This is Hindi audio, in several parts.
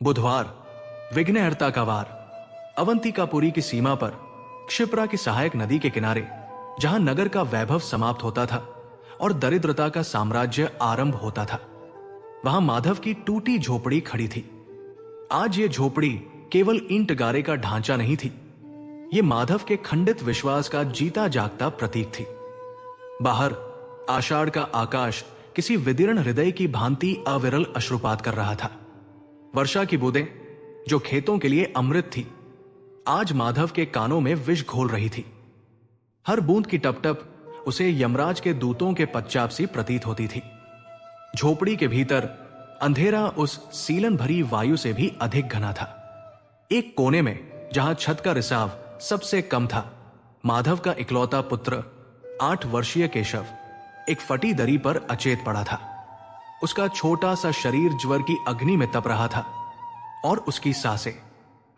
बुधवार, विघ्नहर्ता का वार। अवंतिकापुरी की सीमा पर क्षिप्रा की सहायक नदी के किनारे, जहां नगर का वैभव समाप्त होता था और दरिद्रता का साम्राज्य आरंभ होता था, वहां माधव की टूटी झोपड़ी खड़ी थी। आज ये झोपड़ी केवल ईंट गारे का ढांचा नहीं थी, ये माधव के खंडित विश्वास का जीता जागता प्रतीक थी। बाहर आषाढ़ का आकाश किसी विदीर्ण हृदय की भांति अविरल अश्रुपात कर रहा था। वर्षा की बूंदें, जो खेतों के लिए अमृत थी, आज माधव के कानों में विष घोल रही थी। हर बूंद की टपटप उसे यमराज के दूतों के पदचाप सी प्रतीत होती थी। झोपड़ी के भीतर अंधेरा उस सीलन भरी वायु से भी अधिक घना था। एक कोने में, जहां छत का रिसाव सबसे कम था, माधव का इकलौता पुत्र 8 वर्षीय केशव एक फटी दरी पर अचेत पड़ा था। उसका छोटा सा शरीर ज्वर की अग्नि में तप रहा था और उसकी सांसें,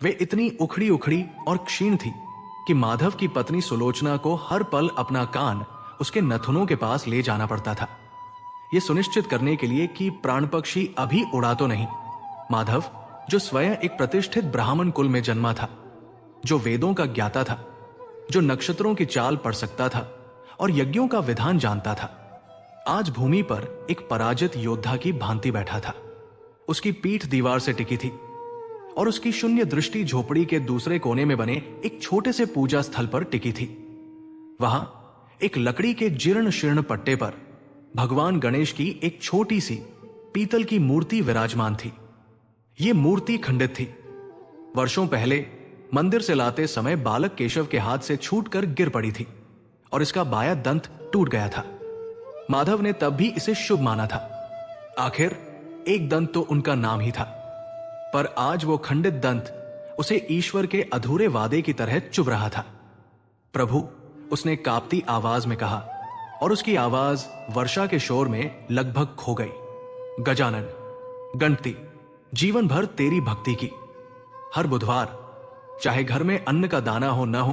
वे इतनी उखड़ी उखड़ी और क्षीण थी कि माधव की पत्नी सुलोचना को हर पल अपना कान उसके नथुनों के पास ले जाना पड़ता था, यह सुनिश्चित करने के लिए कि प्राण पक्षी अभी उड़ा तो नहीं। माधव, जो स्वयं एक प्रतिष्ठित ब्राह्मण कुल में जन्मा था, जो वेदों का ज्ञाता था, जो नक्षत्रों की चाल पढ़ सकता था और यज्ञों का विधान जानता था, आज भूमि पर एक पराजित योद्धा की भांति बैठा था। उसकी पीठ दीवार से टिकी थी और उसकी शून्य दृष्टि झोपड़ी के दूसरे कोने में बने एक छोटे से पूजा स्थल पर टिकी थी। वहां एक लकड़ी के जीर्ण शीर्ण पट्टे पर भगवान गणेश की एक छोटी सी पीतल की मूर्ति विराजमान थी। यह मूर्ति खंडित थी। वर्षों पहले मंदिर से लाते समय बालक केशव के हाथ से छूटकर गिर पड़ी थी और इसका बायां दंत टूट गया था। माधव ने तब भी इसे शुभ माना था। आखिर एक दंत तो उनका नाम ही था, पर आज वो खंडित दंत उसे ईश्वर के अधूरे वादे की तरह चुभ रहा था। प्रभु, उसने कांपती आवाज में कहा, और उसकी आवाज वर्षा के शोर में लगभग खो गई। गजानन, गणपति, जीवन भर तेरी भक्ति की। हर बुधवार, चाहे घर में अन्न का दाना हो न हो,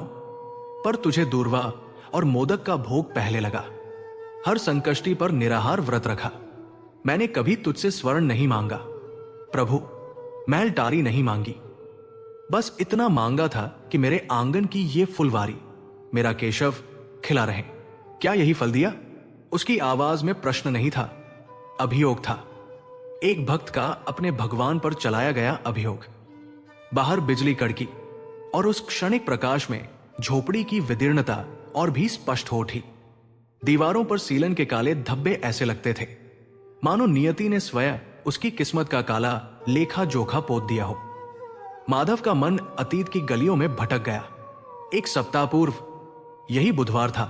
पर तुझे दूर्वा और मोदक का भोग पहले लगा। हर संकष्टी पर निराहार व्रत रखा। मैंने कभी तुझसे स्वर्ण नहीं मांगा प्रभु, मैल टारी नहीं मांगी। बस इतना मांगा था कि मेरे आंगन की ये फुलवारी, मेरा केशव, खिला रहे। क्या यही फल दिया? उसकी आवाज में प्रश्न नहीं था, अभियोग था। एक भक्त का अपने भगवान पर चलाया गया अभियोग। बाहर बिजली कड़की और उस क्षणिक प्रकाश में झोपड़ी की विदीर्णता और भी स्पष्ट हो उठी। दीवारों पर सीलन के काले धब्बे ऐसे लगते थे मानो नियति ने स्वयं उसकी किस्मत का काला लेखा जोखा पोत दिया हो। माधव का मन अतीत की गलियों में भटक गया। एक सप्ताह पूर्व यही बुधवार था।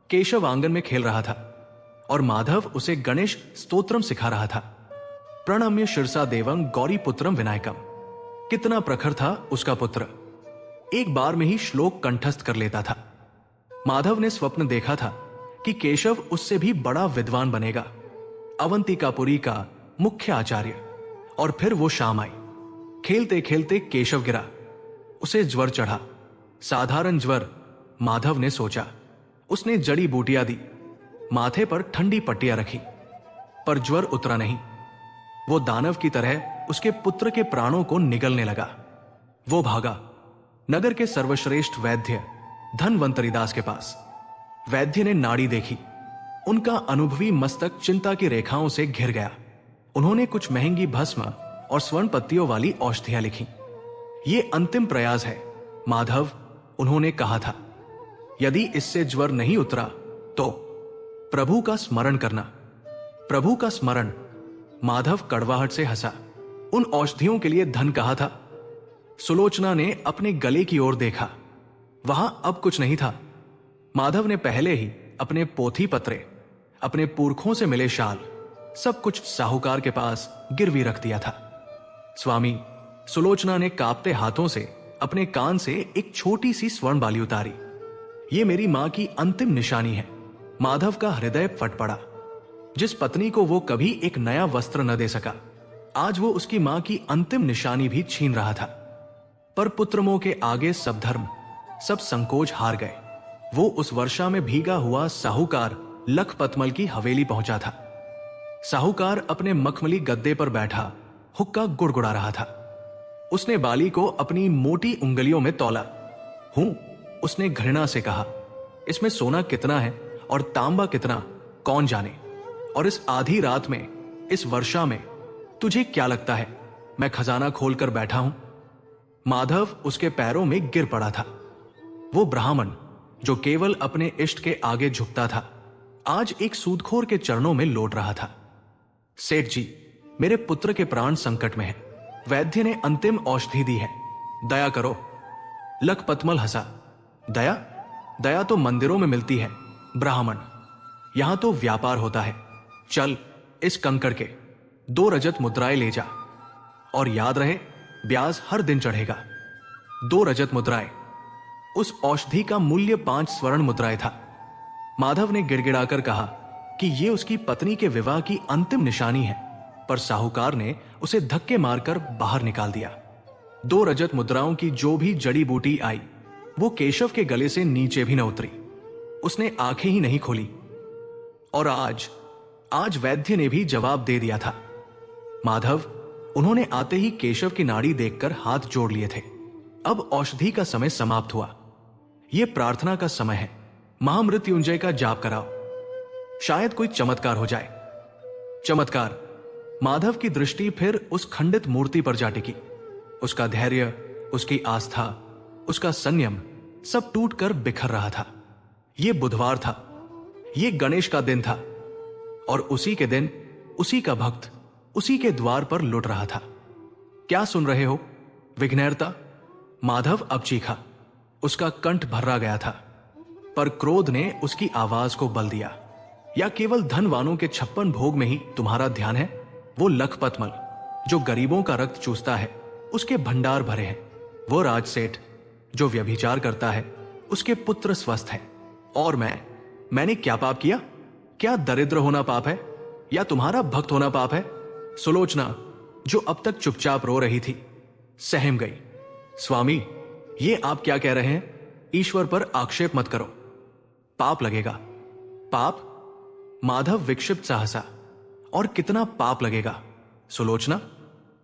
केशव आंगन में खेल रहा था और माधव उसे गणेश स्तोत्रम सिखा रहा था। प्रणम्य शिरसा देवं गौरी पुत्रम विनायकम। कितना प्रखर था उसका पुत्र, एक बार में ही श्लोक कंठस्थ कर लेता था। माधव ने स्वप्न देखा था कि केशव उससे भी बड़ा विद्वान बनेगा, अवंतिकापुरी का मुख्य आचार्य। और फिर वो शाम आई। खेलते खेलते केशव गिरा, उसे ज्वर चढ़ा। साधारण ज्वर, माधव ने सोचा। उसने जड़ी बूटियां दी, माथे पर ठंडी पट्टियां रखी, पर ज्वर उतरा नहीं। वो दानव की तरह उसके पुत्र के प्राणों को निगलने लगा। वो भागा नगर के सर्वश्रेष्ठ वैद्य धनवंतरी दास के पास। वैद्य ने नाड़ी देखी। उनका अनुभवी मस्तक चिंता की रेखाओं से घिर गया। उन्होंने कुछ महंगी भस्म और स्वर्ण पत्तियों वाली औषधियां लिखी। ये अंतिम प्रयास है माधव, उन्होंने कहा था। यदि इससे ज्वर नहीं उतरा तो प्रभु का स्मरण करना। प्रभु का स्मरण। माधव कड़वाहट से हंसा। उन औषधियों के लिए धन कहा था। सुलोचना ने अपने गले की ओर देखा। वहां अब कुछ नहीं था। माधव ने पहले ही अपने पोथी पत्रे, अपने पुरखों से मिले शाल, सब कुछ साहूकार के पास गिरवी रख दिया था। स्वामी, सुलोचना ने कांपते हाथों से अपने कान से एक छोटी सी स्वर्ण बाली उतारी। ये मेरी मां की अंतिम निशानी है। माधव का हृदय फट पड़ा। जिस पत्नी को वो कभी एक नया वस्त्र न दे सका, आज वो उसकी मां की अंतिम निशानी भी छीन रहा था। पर पुत्रमों के आगे सब धर्म, सब संकोच हार गए। वो उस वर्षा में भीगा हुआ साहूकार लखपतमल की हवेली पहुंचा था। साहूकार अपने मखमली गद्दे पर बैठा हुक्का गुड़गुड़ा रहा था। उसने बाली को अपनी मोटी उंगलियों में तौला। हूं, उसने घृणा से कहा, इसमें सोना कितना है और तांबा कितना कौन जाने। और इस आधी रात में, इस वर्षा में तुझे क्या लगता है मैं खजाना खोलकर बैठा हूं? माधव उसके पैरों में गिर पड़ा था। वो ब्राह्मण जो केवल अपने इष्ट के आगे झुकता था, आज एक सूदखोर के चरणों में लौट रहा था। सेठ जी, मेरे पुत्र के प्राण संकट में हैं। वैद्य ने अंतिम औषधि दी है, दया करो। लखपतमल हंसा। दया? दया तो मंदिरों में मिलती है ब्राह्मण, यहां तो व्यापार होता है। चल, इस कंकड़ के 2 रजत मुद्राएं ले जा, और याद रहे ब्याज हर दिन चढ़ेगा। 2 रजत मुद्राएं। उस औषधि का मूल्य 5 स्वर्ण मुद्राएं था। माधव ने गिड़गिड़ाकर कहा कि यह उसकी पत्नी के विवाह की अंतिम निशानी है, पर साहूकार ने उसे धक्के मारकर बाहर निकाल दिया। 2 रजत मुद्राओं की जो भी जड़ी बूटी आई, वो केशव के गले से नीचे भी न उतरी। उसने आंखें ही नहीं खोली। और आज वैद्य ने भी जवाब दे दिया था। माधव, उन्होंने आते ही केशव की नाड़ी देखकर हाथ जोड़ लिए थे। अब औषधि का समय समाप्त हुआ। यह प्रार्थना का समय है। महामृत्युंजय का जाप कराओ, शायद कोई चमत्कार हो जाए। चमत्कार? माधव की दृष्टि फिर उस खंडित मूर्ति पर जा टिकी। उसका धैर्य, उसकी आस्था, उसका संयम सब टूटकर बिखर रहा था। यह बुधवार था, यह गणेश का दिन था, और उसी के दिन उसी का भक्त उसी के द्वार पर लुट रहा था। क्या सुन रहे हो विघ्नेरता? माधव अब चीखा। उसका कंठ भर्रा गया था, पर क्रोध ने उसकी आवाज को बल दिया। या केवल धनवानों के 56 भोग में ही तुम्हारा ध्यान है? वो लखपतमल जो गरीबों का रक्त चूसता है, उसके भंडार भरे हैं। वो राजसेठ जो व्यभिचार करता है, उसके पुत्र स्वस्थ हैं। और मैंने क्या पाप किया? क्या दरिद्र होना पाप है, या तुम्हारा भक्त होना पाप है? सुलोचना, जो अब तक चुपचाप रो रही थी, सहम गई। स्वामी, ये आप क्या कह रहे हैं? ईश्वर पर आक्षेप मत करो, पाप लगेगा। पाप? माधव विक्षिप्त सा हंसा। और कितना पाप लगेगा? सुलोचना,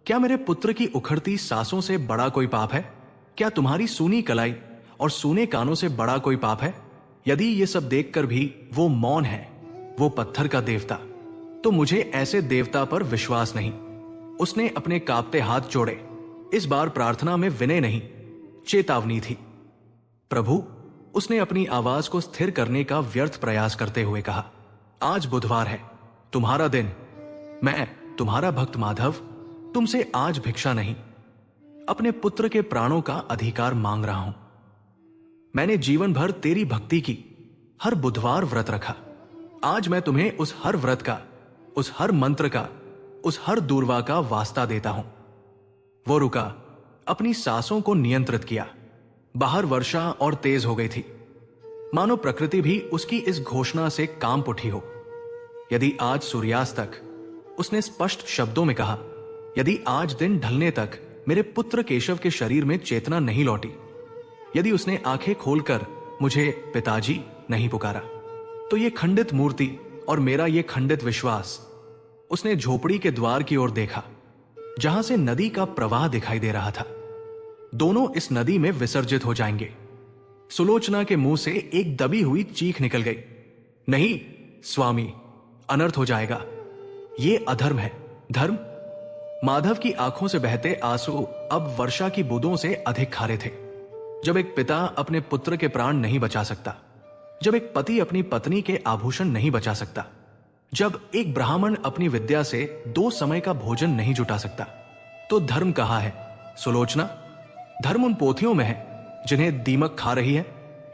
क्या मेरे पुत्र की उखड़ती सांसों से बड़ा कोई पाप है? क्या तुम्हारी सूनी कलाई और सूने कानों से बड़ा कोई पाप है? यदि ये सब देखकर भी वो मौन है, वो पत्थर का देवता, तो मुझे ऐसे देवता पर विश्वास नहीं। उसने अपने कांपते हाथ जोड़े। इस बार प्रार्थना में विनय नहीं, चेतावनी थी। प्रभु, उसने अपनी आवाज को स्थिर करने का व्यर्थ प्रयास करते हुए कहा, आज बुधवार है, तुम्हारा दिन। मैं तुम्हारा भक्त माधव तुमसे आज भिक्षा नहीं, अपने पुत्र के प्राणों का अधिकार मांग रहा हूं। मैंने जीवन भर तेरी भक्ति की, हर बुधवार व्रत रखा। आज मैं तुम्हें उस हर व्रत का, उस हर मंत्र का, उस हर दूर्वा का वास्ता देता हूं। वो रुका, अपनी सांसों को नियंत्रित किया। बाहर वर्षा और तेज हो गई थी, मानो प्रकृति भी उसकी इस घोषणा से कांप उठी हो। यदि आज सूर्यास्त तक, उसने स्पष्ट शब्दों में कहा, यदि आज दिन ढलने तक मेरे पुत्र केशव के शरीर में चेतना नहीं लौटी, यदि उसने आंखें खोलकर मुझे पिताजी नहीं पुकारा, तो ये खंडित मूर्ति और मेरा ये खंडित विश्वास। उसने झोपड़ी के द्वार की ओर देखा, जहां से नदी का प्रवाह दिखाई दे रहा था। दोनों इस नदी में विसर्जित हो जाएंगे। सुलोचना के मुंह से एक दबी हुई चीख निकल गई। नहीं स्वामी, अनर्थ हो जाएगा, ये अधर्म है। धर्म? माधव की आंखों से बहते आंसू अब वर्षा की बूंदों से अधिक खारे थे। जब एक पिता अपने पुत्र के प्राण नहीं बचा सकता, जब एक पति अपनी पत्नी के आभूषण नहीं बचा सकता, जब एक ब्राह्मण अपनी विद्या से 2 समय का भोजन नहीं जुटा सकता, तो धर्म कहाँ है सुलोचना? धर्म उन पोथियों में है जिन्हें दीमक खा रही है,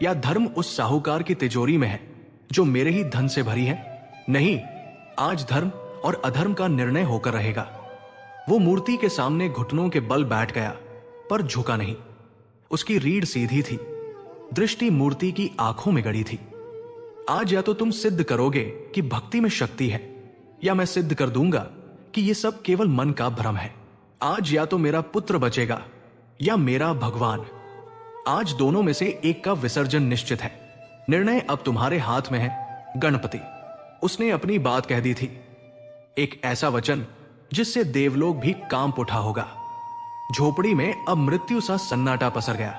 या धर्म उस साहूकार की तिजोरी में है जो मेरे ही धन से भरी है? नहीं, आज धर्म और अधर्म का निर्णय होकर रहेगा। वो मूर्ति के सामने घुटनों के बल बैठ गया, पर झुका नहीं। उसकी रीढ़ सीधी थी, दृष्टि मूर्ति की आंखों में गड़ी थी। आज या तो तुम सिद्ध करोगे कि भक्ति में शक्ति है, या मैं सिद्ध कर दूंगा कि यह सब केवल मन का भ्रम है। आज या तो मेरा पुत्र बचेगा या मेरा भगवान। आज दोनों में से एक का विसर्जन निश्चित है। निर्णय अब तुम्हारे हाथ में है गणपति। उसने अपनी बात कह दी थी, एक ऐसा वचन जिससे देवलोक भी कांप उठा होगा। झोपड़ी में अब मृत्यु सा सन्नाटा पसर गया।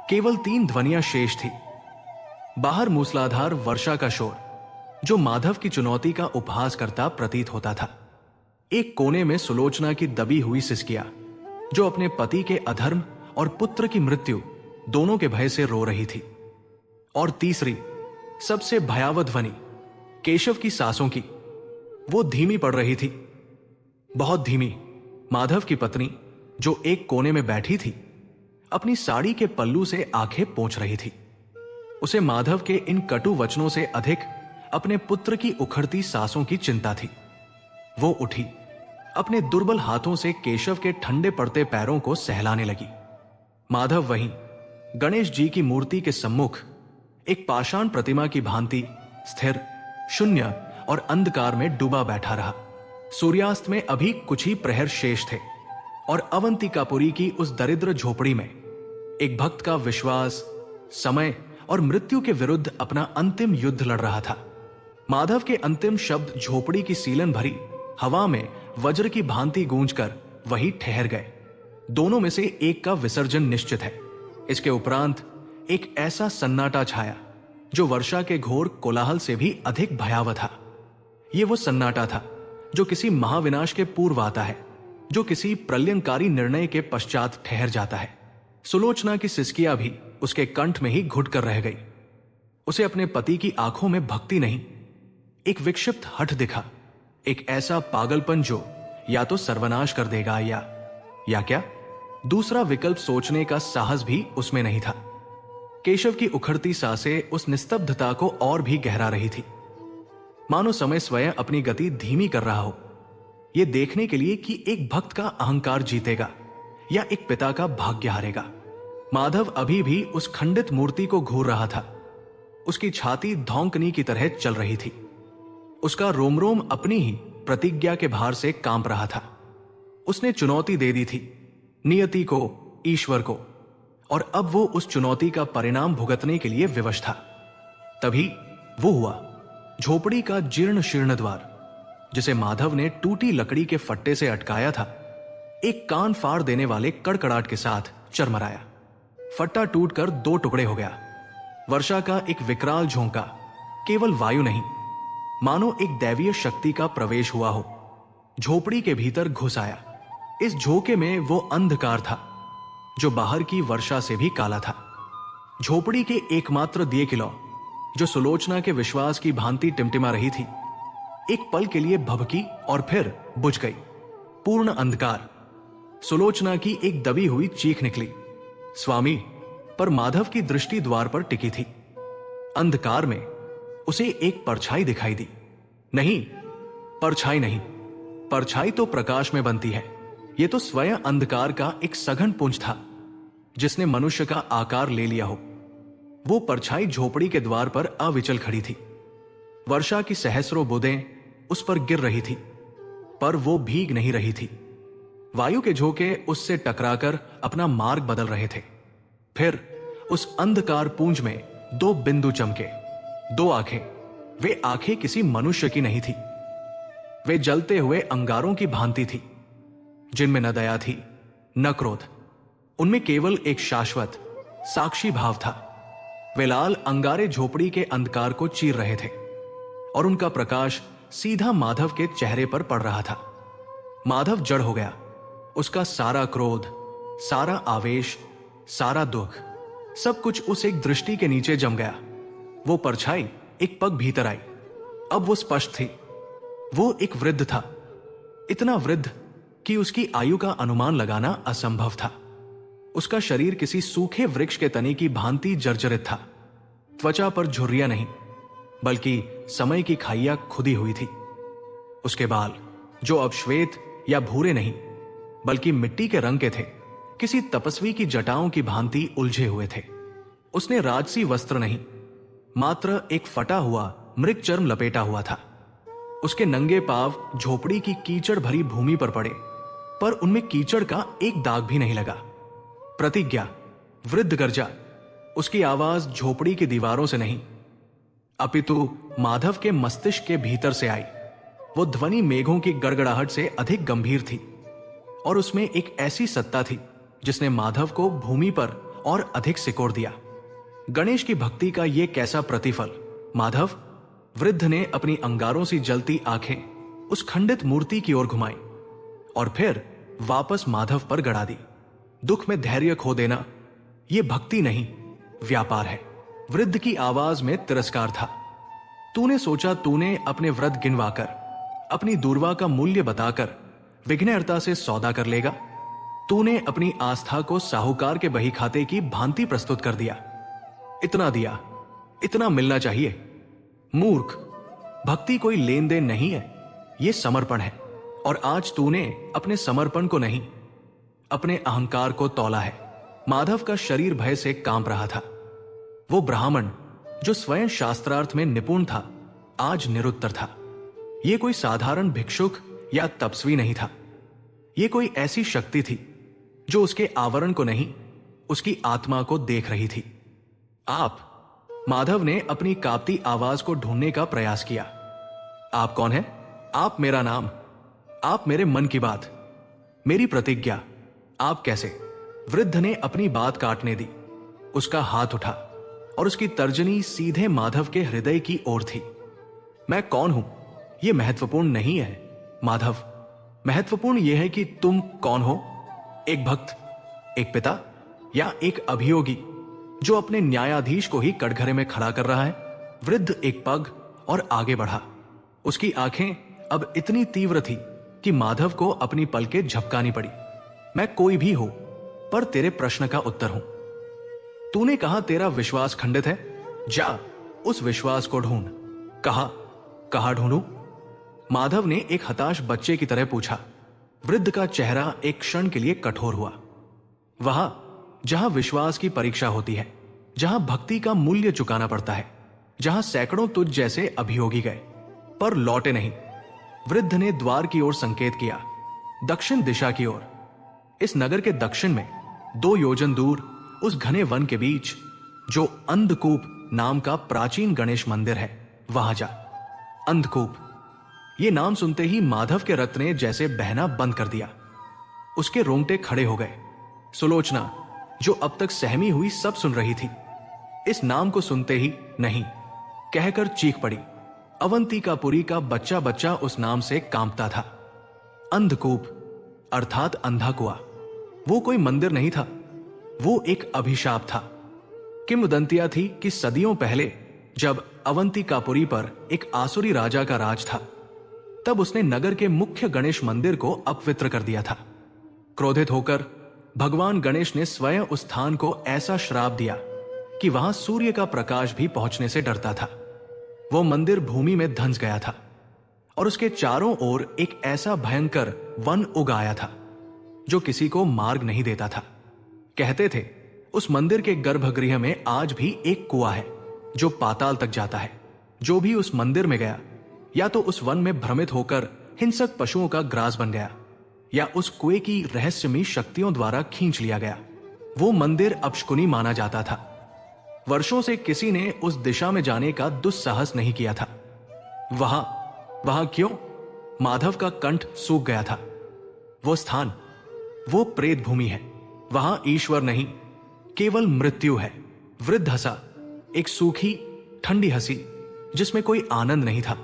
केवल 3 ध्वनियां शेष थी। बाहर मूसलाधार वर्षा का शोर, जो माधव की चुनौती का उपहास करता प्रतीत होता था। एक कोने में सुलोचना की दबी हुई सिसकिया, जो अपने पति के अधर्म और पुत्र की मृत्यु दोनों के भय से रो रही थी। और तीसरी, सबसे भयावह ध्वनि, केशव की सांसों की, वो धीमी पड़ रही थी, बहुत धीमी। माधव की पत्नी, जो एक कोने में बैठी थी, अपनी साड़ी के पल्लू से आंखें पोंछ रही थी। उसे माधव के इन कटु वचनों से अधिक अपने पुत्र की उखड़ती सांसों की चिंता थी। वो उठी, अपने दुर्बल हाथों से केशव के ठंडे पड़ते पैरों को सहलाने लगी। माधव वहीं गणेश जी की मूर्ति के सम्मुख एक पाषाण प्रतिमा की भांति स्थिर, शून्य और अंधकार में डूबा बैठा रहा। सूर्यास्त में अभी कुछ ही प्रहर शेष थे और अवंतिकापुरी की उस दरिद्र झोपड़ी में एक भक्त का विश्वास, समय और मृत्यु के विरुद्ध अपना अंतिम युद्ध लड़ रहा था। माधव के अंतिम शब्द झोपड़ी की सीलन भरी हवा में वज्र की भांति गूंजकर वहीं ठहर गए। दोनों में से एक का विसर्जन निश्चित है। इसके उपरांत एक ऐसा सन्नाटा छाया जो वर्षा के घोर कोलाहल से भी अधिक भयावह था। यह वो सन्नाटा था जो किसी महाविनाश के पूर्व आता है, जो किसी प्रलयंकारी निर्णय के पश्चात ठहर जाता है। सुलोचना की सिसकिया भी उसके कंठ में ही घुट कर रह गई। उसे अपने पति की आंखों में भक्ति नहीं, एक विक्षिप्त हठ दिखा, एक ऐसा पागलपन जो या तो सर्वनाश कर देगा या क्या, दूसरा विकल्प सोचने का साहस भी उसमें नहीं था। केशव की उखड़ती सांसें उस निस्तब्धता को और भी गहरा रही थी, मानो समय स्वयं अपनी गति धीमी कर रहा हो, यह देखने के लिए कि एक भक्त का अहंकार जीतेगा या एक पिता का भाग्य हारेगा। माधव अभी भी उस खंडित मूर्ति को घूर रहा था। उसकी छाती धौंकनी की तरह चल रही थी। उसका रोम रोम अपनी ही प्रतिज्ञा के भार से कांप रहा था। उसने चुनौती दे दी थी नियति को, ईश्वर को, और अब वो उस चुनौती का परिणाम भुगतने के लिए विवश था। तभी वो हुआ, झोपड़ी का जीर्ण शीर्ण द्वार, जिसे माधव ने टूटी लकड़ी के फट्टे से अटकाया था, एक कान फाड़ देने वाले कड़कड़ाहट के साथ चरमराया। फट्टा टूटकर 2 टुकड़े हो गया। वर्षा का एक विकराल झोंका केवल वायु नहीं, मानो एक दैवीय शक्ति का प्रवेश हुआ हो, झोपड़ी के भीतर घुस आया। इस झोंके में वो अंधकार था जो बाहर की वर्षा से भी काला था। झोपड़ी के एकमात्र दिए की लौ, जो सुलोचना के विश्वास की भांति टिमटिमा रही थी, एक पल के लिए भभकी और फिर बुझ गई। पूर्ण अंधकार। सुलोचना की एक दबी हुई चीख निकली, स्वामी, पर माधव की दृष्टि द्वार पर टिकी थी। अंधकार में उसे एक परछाई दिखाई दी। नहीं, परछाई नहीं, परछाई तो प्रकाश में बनती है। यह तो स्वयं अंधकार का एक सघन पुंज था जिसने मनुष्य का आकार ले लिया हो। वो परछाई झोपड़ी के द्वार पर अविचल खड़ी थी। वर्षा की सहस्रों बूंदें उस पर गिर रही थी, पर वो भीग नहीं रही थी। वायु के झोंके उससे टकराकर अपना मार्ग बदल रहे थे। फिर उस अंधकार पुंज में 2 बिंदु चमके, 2 आंखें। वे आंखें किसी मनुष्य की नहीं थी। वे जलते हुए अंगारों की भांति थी, जिनमें न दया थी न क्रोध। उनमें केवल एक शाश्वत साक्षी भाव था। वे लाल अंगारे झोपड़ी के अंधकार को चीर रहे थे और उनका प्रकाश सीधा माधव के चेहरे पर पड़ रहा था। माधव जड़ हो गया। उसका सारा क्रोध, सारा आवेश, सारा दुख, सब कुछ उस एक दृष्टि के नीचे जम गया। वो परछाई एक पग भीतर आई। अब वो स्पष्ट थी। वो एक वृद्ध था, इतना वृद्ध कि उसकी आयु का अनुमान लगाना असंभव था। उसका शरीर किसी सूखे वृक्ष के तने की भांति जर्जरित था। त्वचा पर झुर्रियां नहीं, बल्कि समय की खाइयां खुदी हुई थी। उसके बाल, जो अब श्वेत या भूरे नहीं, बल्कि मिट्टी के रंग के थे, किसी तपस्वी की जटाओं की भांति उलझे हुए थे। उसने राजसी वस्त्र नहीं, मात्र एक फटा हुआ मृग चर्म लपेटा हुआ था। उसके नंगे पांव झोपड़ी की कीचड़ भरी भूमि पर पड़े, पर उनमें कीचड़ का एक दाग भी नहीं लगा। प्रतिज्ञा, वृद्ध गर्जा, उसकी आवाज झोपड़ी की दीवारों से नहीं, अपितु माधव के मस्तिष्क के भीतर से आई। वो ध्वनि मेघों की गड़गड़ाहट से अधिक गंभीर थी और उसमें एक ऐसी सत्ता थी जिसने माधव को भूमि पर और अधिक सिकोड़ दिया। गणेश की भक्ति का यह कैसा प्रतिफल! माधव! वृद्ध ने अपनी अंगारों सी जलती आंखें उस खंडित मूर्ति की ओर घुमाई और फिर वापस माधव पर गड़ा दी। दुख में धैर्य खो देना यह भक्ति नहीं, व्यापार है। वृद्ध की आवाज में तिरस्कार था। तूने सोचा तूने अपने व्रत गिनवाकर, अपनी दूर्वा का मूल्य बताकर विघ्नहर्ता से सौदा कर लेगा? तूने अपनी आस्था को साहूकार के बही खाते की भांति प्रस्तुत कर दिया। इतना दिया, इतना मिलना चाहिए। मूर्ख! भक्ति कोई लेन देन नहीं है, यह समर्पण है। और आज तूने अपने समर्पण को नहीं, अपने अहंकार को तौला है। माधव का शरीर भय से कांप रहा था। वो ब्राह्मण जो स्वयं शास्त्रार्थ में निपुण था, आज निरुत्तर था। यह कोई साधारण भिक्षुक या तपस्वी नहीं था। यह कोई ऐसी शक्ति थी जो उसके आवरण को नहीं, उसकी आत्मा को देख रही थी। आप! माधव ने अपनी कांपती आवाज को ढूंढने का प्रयास किया। आप कौन हैं? आप मेरा नाम, आप मेरे मन की बात, मेरी प्रतिज्ञा, आप कैसे? वृद्ध ने अपनी बात काटने दी। उसका हाथ उठा और उसकी तर्जनी सीधे माधव के हृदय की ओर थी। मैं कौन हूं यह महत्वपूर्ण नहीं है माधव, महत्वपूर्ण यह है कि तुम कौन हो। एक भक्त, एक पिता या एक अभियोगी जो अपने न्यायाधीश को ही कटघरे में खड़ा कर रहा है? वृद्ध एक पग और आगे बढ़ा। उसकी आंखें अब इतनी तीव्र थी कि माधव को अपनी पलकें झपकानी पड़ी। मैं कोई भी हो, पर तेरे प्रश्न का उत्तर हूं। तूने कहा तेरा विश्वास खंडित है, जा उस विश्वास को ढूंढ। कहां ढूंढूं? माधव ने एक हताश बच्चे की तरह पूछा। वृद्ध का चेहरा एक क्षण के लिए कठोर हुआ। वहां जहां विश्वास की परीक्षा होती है, जहां भक्ति का मूल्य चुकाना पड़ता है, जहां सैकड़ों तुझ जैसे अभियोगी गए पर लौटे नहीं। वृद्ध ने द्वार की ओर संकेत किया, दक्षिण दिशा की ओर। इस नगर के दक्षिण में 2 योजन दूर उस घने वन के बीच जो अंधकूप नाम का प्राचीन गणेश मंदिर है, वहां जा। अंधकूप! ये नाम सुनते ही माधव के रक्त ने जैसे बहना बंद कर दिया। उसके रोंगटे खड़े हो गए। सुलोचना जो अब तक सहमी हुई सब सुन रही थी, इस नाम को सुनते ही नहीं कहकर चीख पड़ी। अवंतिकापुरी का बच्चा बच्चा उस नाम से कांपता था। अंधकूप अर्थात अंधा कुआं। वो कोई मंदिर नहीं था, वो एक अभिशाप था। किंवदंतियां थी कि सदियों पहले जब अवंतिकापुरी पर एक आसुरी राजा का राज था, तब उसने नगर के मुख्य गणेश मंदिर को अपवित्र कर दिया था। क्रोधित होकर भगवान गणेश ने स्वयं उस स्थान को ऐसा श्राप दिया कि वहां सूर्य का प्रकाश भी पहुंचने से डरता था। वो मंदिर भूमि में धंस गया था और उसके चारों ओर एक ऐसा भयंकर वन उग आया था जो किसी को मार्ग नहीं देता था। कहते थे उस मंदिर के गर्भगृह में आज भी एक कुआं है जो पाताल तक जाता है। जो भी उस मंदिर में गया या तो उस वन में भ्रमित होकर हिंसक पशुओं का ग्रास बन गया या उस कुएं की रहस्यमयी शक्तियों द्वारा खींच लिया गया। वो मंदिर अपशकुनी माना जाता था। वर्षों से किसी ने उस दिशा में जाने का दुस्साहस नहीं किया था। वहां क्यों? माधव का कंठ सूख गया था। वो स्थान, वो प्रेत भूमि है। वहां ईश्वर नहीं, केवल मृत्यु है। वृद्ध हंसा, एक सूखी ठंडी हंसी जिसमें कोई आनंद नहीं था।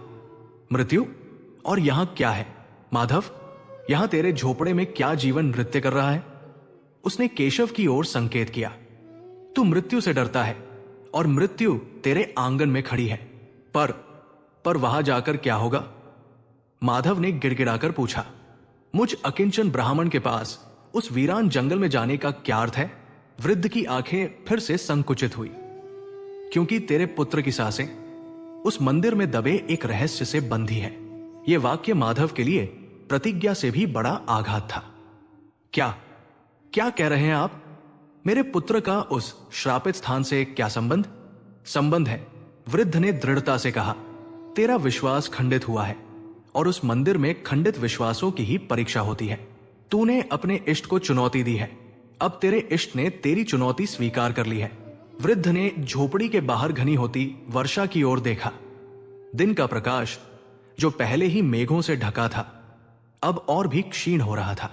मृत्यु? और यहां क्या है माधव? यहां तेरे झोपड़े में क्या जीवन नृत्य कर रहा है? उसने केशव की ओर संकेत किया। तू मृत्यु से डरता है और मृत्यु तेरे आंगन में खड़ी है। पर वहां जाकर क्या होगा? माधव ने गिड़गिड़ाकर पूछा। मुझ अकिंचन ब्राह्मण के पास उस वीरान जंगल में जाने का क्या अर्थ है? वृद्ध की आंखें फिर से संकुचित हुई, क्योंकि तेरे पुत्र की सांसें उस मंदिर में दबे एक रहस्य से बंधी है। यह वाक्य माधव के लिए प्रतिज्ञा से भी बड़ा आघात था। क्या कह रहे हैं आप? मेरे पुत्र का उस श्रापित स्थान से क्या संबंध? संबंध है, वृद्ध ने दृढ़ता से कहा। तेरा विश्वास खंडित हुआ है और उस मंदिर में खंडित विश्वासों की ही परीक्षा होती है। तूने अपने इष्ट को चुनौती दी है, अब तेरे इष्ट ने तेरी चुनौती स्वीकार कर ली है। वृद्ध ने झोपड़ी के बाहर घनी होती वर्षा की ओर देखा। दिन का प्रकाश जो पहले ही मेघों से ढका था, अब और भी क्षीण हो रहा था।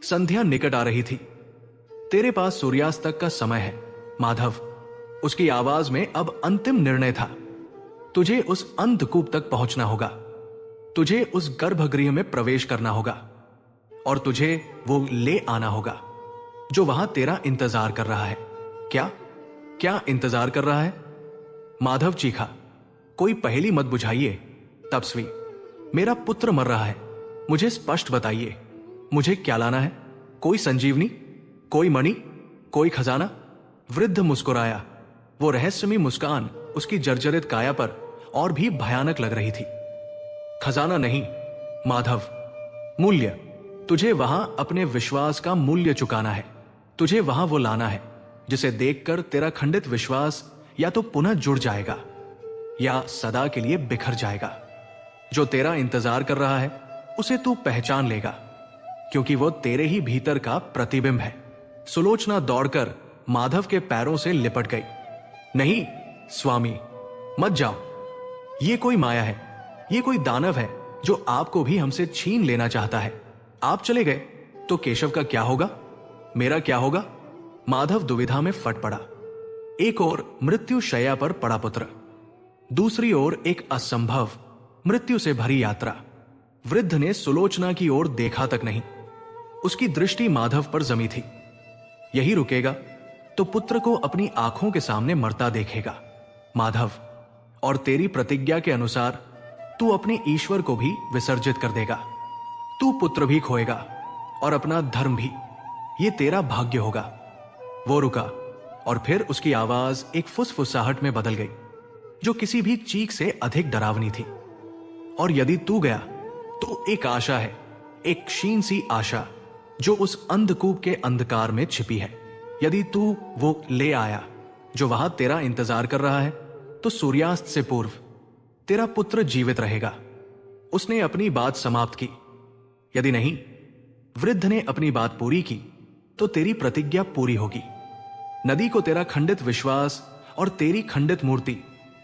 संध्या निकट आ रही थी। तेरे पास सूर्यास्त तक का समय है माधव। उसकी आवाज में अब अंतिम निर्णय था। तुझे उस अंधकूप तक पहुंचना होगा, तुझे उस गर्भगृह में प्रवेश करना होगा और तुझे वो ले आना होगा जो वहां तेरा इंतजार कर रहा है। क्या क्या इंतजार कर रहा है? माधव चीखा। कोई पहेली मत बुझाइए तपस्वी, मेरा पुत्र मर रहा है, मुझे स्पष्ट बताइए, मुझे क्या लाना है? कोई संजीवनी, कोई मणि, कोई खजाना? वृद्ध मुस्कुराया। वो रहस्यमयी मुस्कान उसकी जर्जरित काया पर और भी भयानक लग रही थी। खजाना नहीं माधव, मूल्य। तुझे वहां अपने विश्वास का मूल्य चुकाना है। तुझे वहां वो लाना है जिसे देखकर तेरा खंडित विश्वास या तो पुनः जुड़ जाएगा या सदा के लिए बिखर जाएगा। जो तेरा इंतजार कर रहा है उसे तू पहचान लेगा, क्योंकि वो तेरे ही भीतर का प्रतिबिंब है। सुलोचना दौड़कर माधव के पैरों से लिपट गई। नहीं स्वामी, मत जाओ। ये कोई माया है, ये कोई दानव है जो आपको भी हमसे छीन लेना चाहता है। आप चले गए तो केशव का क्या होगा, मेरा क्या होगा? माधव दुविधा में फट पड़ा। एक ओर मृत्यु शैया पर पड़ा पुत्र, दूसरी ओर एक असंभव मृत्यु से भरी यात्रा। वृद्ध ने सुलोचना की ओर देखा तक नहीं। उसकी दृष्टि माधव पर जमी थी। यही रुकेगा तो पुत्र को अपनी आंखों के सामने मरता देखेगा माधव, और तेरी प्रतिज्ञा के अनुसार तू अपने ईश्वर को भी विसर्जित कर देगा। तू पुत्र भी खोएगा और अपना धर्म भी। ये तेरा भाग्य होगा। वो रुका और फिर उसकी आवाज एक फुसफुसाहट में बदल गई जो किसी भी चीख से अधिक डरावनी थी। और यदि तू गया तो एक आशा है, एक क्षीण सी आशा जो उस अंधकूप के अंधकार में छिपी है। यदि तू वो ले आया जो वहां तेरा इंतजार कर रहा है, तो सूर्यास्त से पूर्व तेरा पुत्र जीवित रहेगा। उसने अपनी बात समाप्त की। यदि नहीं, वृद्ध ने अपनी बात पूरी की, तो तेरी प्रतिज्ञा पूरी होगी। नदी को तेरा खंडित विश्वास और तेरी खंडित मूर्ति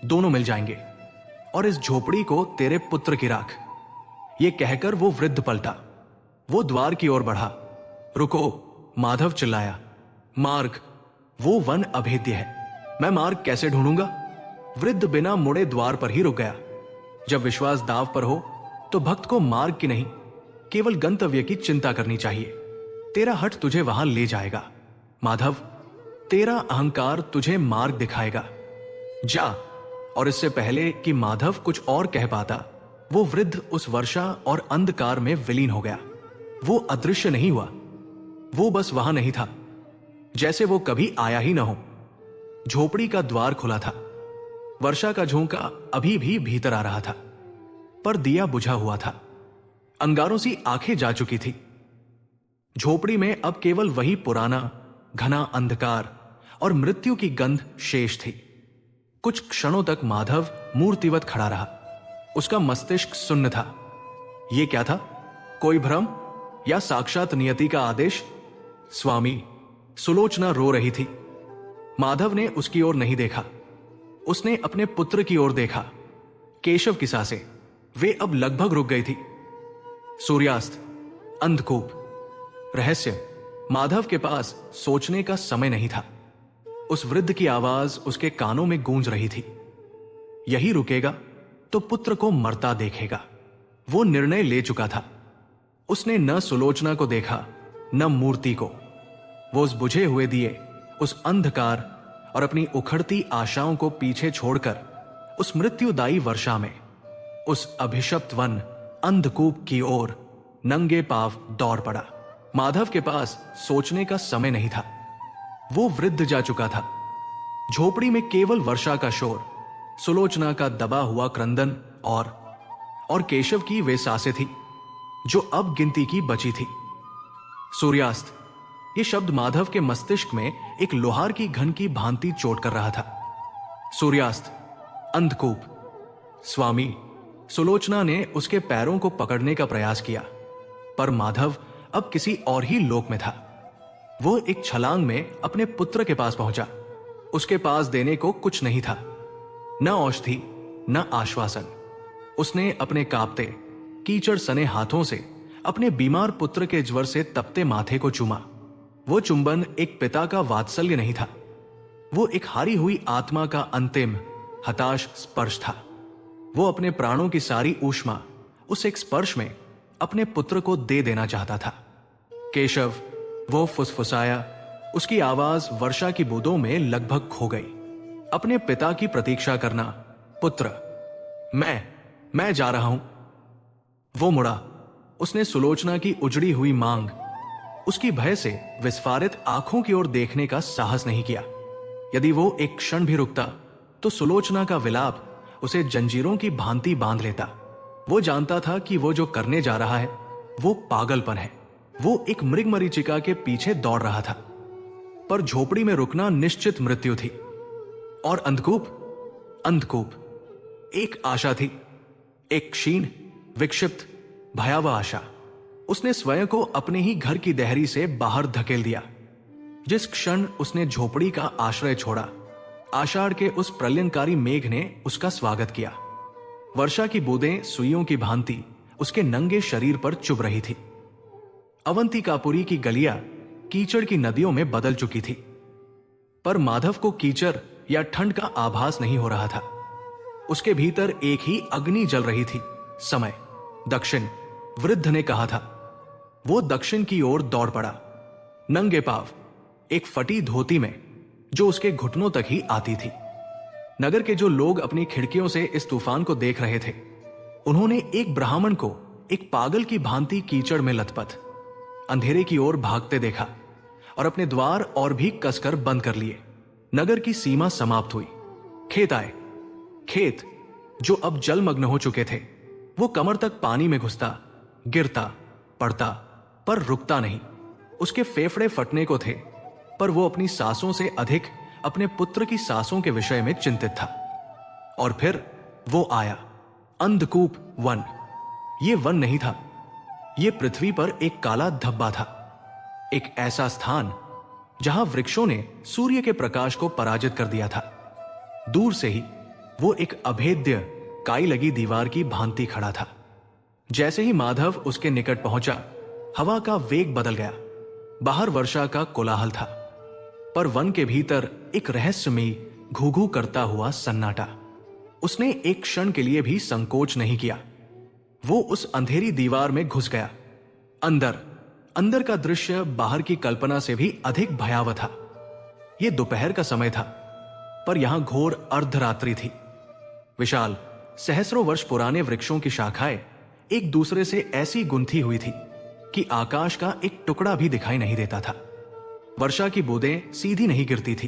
दोनों मिल जाएंगे, और इस झोपड़ी को तेरे पुत्र की राख। ये कहकर वो वृद्ध पलटा। वो द्वार की ओर बढ़ा। रुको, माधव चिल्लाया। मार्ग, वो वन अभेद्य है, मैं मार्ग कैसे ढूंढूंगा? वृद्ध बिना मुड़े द्वार पर ही रुक गया। जब विश्वास दाव पर हो तो भक्त को मार्ग की नहीं, केवल गंतव्य की चिंता करनी चाहिए। तेरा हठ तुझे वहां ले जाएगा माधव, तेरा अहंकार तुझे मार्ग दिखाएगा। जा। और इससे पहले कि माधव कुछ और कह पाता, वो वृद्ध उस वर्षा और अंधकार में विलीन हो गया। वो अदृश्य नहीं हुआ, वो बस वहां नहीं था, जैसे वो कभी आया ही ना हो। झोपड़ी का द्वार खुला था। वर्षा का झोंका अभी भी भीतर आ रहा था, पर दिया बुझा हुआ था। अंगारों सी आंखें जा चुकी थी। झोपड़ी में अब केवल वही पुराना घना अंधकार और मृत्यु की गंध शेष थी। कुछ क्षणों तक माधव मूर्तिवत खड़ा रहा। उसका मस्तिष्क सुन्न था। यह क्या था? कोई भ्रम या साक्षात नियति का आदेश? स्वामी, सुलोचना रो रही थी। माधव ने उसकी ओर नहीं देखा। उसने अपने पुत्र की ओर देखा। केशव की सांसें, वे अब लगभग रुक गई थी। सूर्यास्त, अंधकूप, रहस्य। माधव के पास सोचने का समय नहीं था। उस वृद्ध की आवाज उसके कानों में गूंज रही थी। यही रुकेगा तो पुत्र को मरता देखेगा। वो निर्णय ले चुका था। उसने न सुलोचना को देखा, न मूर्ति को। वो उस बुझे हुए दिए, उस अंधकार और अपनी उखड़ती आशाओं को पीछे छोड़कर उस मृत्युदायी वर्षा में, उस अभिशप्त वन अंधकूप की ओर नंगे पांव दौड़ पड़ा। माधव के पास सोचने का समय नहीं था। वो वृद्ध जा चुका था। झोपड़ी में केवल वर्षा का शोर, सुलोचना का दबा हुआ क्रंदन और केशव की वे सांसें थी जो अब गिनती की बची थी। सूर्यास्त, ये शब्द माधव के मस्तिष्क में एक लोहार की घन की भांति चोट कर रहा था। सूर्यास्त, अंधकूप। स्वामी, सुलोचना ने उसके पैरों को पकड़ने का प्रयास किया, पर माधव अब किसी और ही लोक में था। वो एक छलांग में अपने पुत्र के पास पहुंचा। उसके पास देने को कुछ नहीं था, न औषधि न आश्वासन। उसने अपने कांपते कीचड़ सने हाथों से अपने बीमार पुत्र के ज्वर से तपते माथे को चूमा। वो चुंबन एक पिता का वात्सल्य नहीं था, वो एक हारी हुई आत्मा का अंतिम हताश स्पर्श था। वो अपने प्राणों की सारी ऊष्मा उस एक स्पर्श में अपने पुत्र को दे देना चाहता था। केशव, वो फुसफुसाया। उसकी आवाज वर्षा की बूंदों में लगभग खो गई। अपने पिता की प्रतीक्षा करना, पुत्र। मैं जा रहा हूं। वो मुड़ा। उसने सुलोचना की उजड़ी हुई मांग, उसकी भय से विस्फारित आंखों की ओर देखने का साहस नहीं किया। यदि वो एक क्षण भी रुकता तो सुलोचना का विलाप उसे जंजीरों की भांति बांध लेता। वो जानता था कि वो जो करने जा रहा है वो पागलपन है। वो एक मृगमरीचिका के पीछे दौड़ रहा था, पर झोपड़ी में रुकना निश्चित मृत्यु थी। और अंधकूप एक आशा थी, एक क्षीण, विक्षिप्त, भयावह आशा। उसने स्वयं को अपने ही घर की देहरी से बाहर धकेल दिया। जिस क्षण उसने झोपड़ी का आश्रय छोड़ा, आषाढ़ के उस प्रलयंकारी मेघ ने उसका स्वागत किया। वर्षा की बूंदें सुइयों की भांति उसके नंगे शरीर पर चुभ रही थी। अवंतिकापुरी की गलियां कीचड़ की नदियों में बदल चुकी थी, पर माधव को कीचड़ या ठंड का आभास नहीं हो रहा था। उसके भीतर एक ही अग्नि जल रही थी, समय। दक्षिण, वृद्ध ने कहा था। वो दक्षिण की ओर दौड़ पड़ा, नंगे पांव, एक फटी धोती में जो उसके घुटनों तक ही आती थी। नगर के जो लोग अपनी खिड़कियों से इस तूफान को देख रहे थे, उन्होंने एक ब्राह्मण को एक पागल की भांति कीचड़ में लथपथ अंधेरे की ओर भागते देखा और अपने द्वार और भी कसकर बंद कर लिए। नगर की सीमा समाप्त हुई। खेत आए, खेत जो अब जलमग्न हो चुके थे। वो कमर तक पानी में घुसता, गिरता, पड़ता, पर रुकता नहीं। उसके फेफड़े फटने को थे, पर वो अपनी सांसों से अधिक अपने पुत्र की सांसों के विषय में चिंतित था। और फिर वो आया, अंधकूप वन। ये वन नहीं था, ये पृथ्वी पर एक काला धब्बा था, एक ऐसा स्थान जहां वृक्षों ने सूर्य के प्रकाश को पराजित कर दिया था। दूर से ही वो एक अभेद्य काई लगी दीवार की भांति खड़ा था। जैसे ही माधव उसके निकट पहुंचा, हवा का वेग बदल गया। बाहर वर्षा का कोलाहल था, पर वन के भीतर एक रहस्यमयी घू-घू करता हुआ सन्नाटा। उसने एक क्षण के लिए भी संकोच नहीं किया। वो उस अंधेरी दीवार में घुस गया। अंदर का दृश्य बाहर की कल्पना से भी अधिक भयावह था। यह दोपहर का समय था, पर यहां घोर अर्धरात्रि थी। विशाल, सहस्रों वर्ष पुराने वृक्षों की शाखाएं एक दूसरे से ऐसी गुंथी हुई थी कि आकाश का एक टुकड़ा भी दिखाई नहीं देता था। वर्षा की बूंदें सीधी नहीं गिरती थी,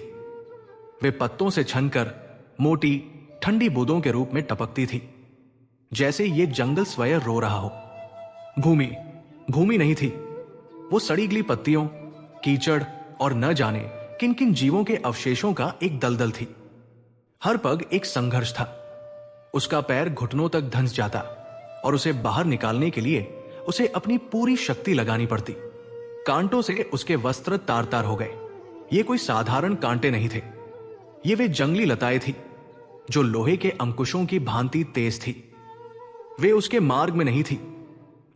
वे पत्तों से छनकर मोटी ठंडी बूंदों के रूप में टपकती थी, जैसे ये जंगल स्वयं रो रहा हो। भूमि नहीं थी, वो सड़ी गली पत्तियों, कीचड़ और न जाने किन किन जीवों के अवशेषों का एक दलदल थी। हर पग एक संघर्ष था। उसका पैर घुटनों तक धंस जाता और उसे बाहर निकालने के लिए उसे अपनी पूरी शक्ति लगानी पड़ती। कांटों से उसके वस्त्र तार तार हो गए। ये कोई साधारण कांटे नहीं थे, ये वे जंगली लताएं थी जो लोहे के अंकुशों की भांति तेज थी। वे उसके मार्ग में नहीं थी,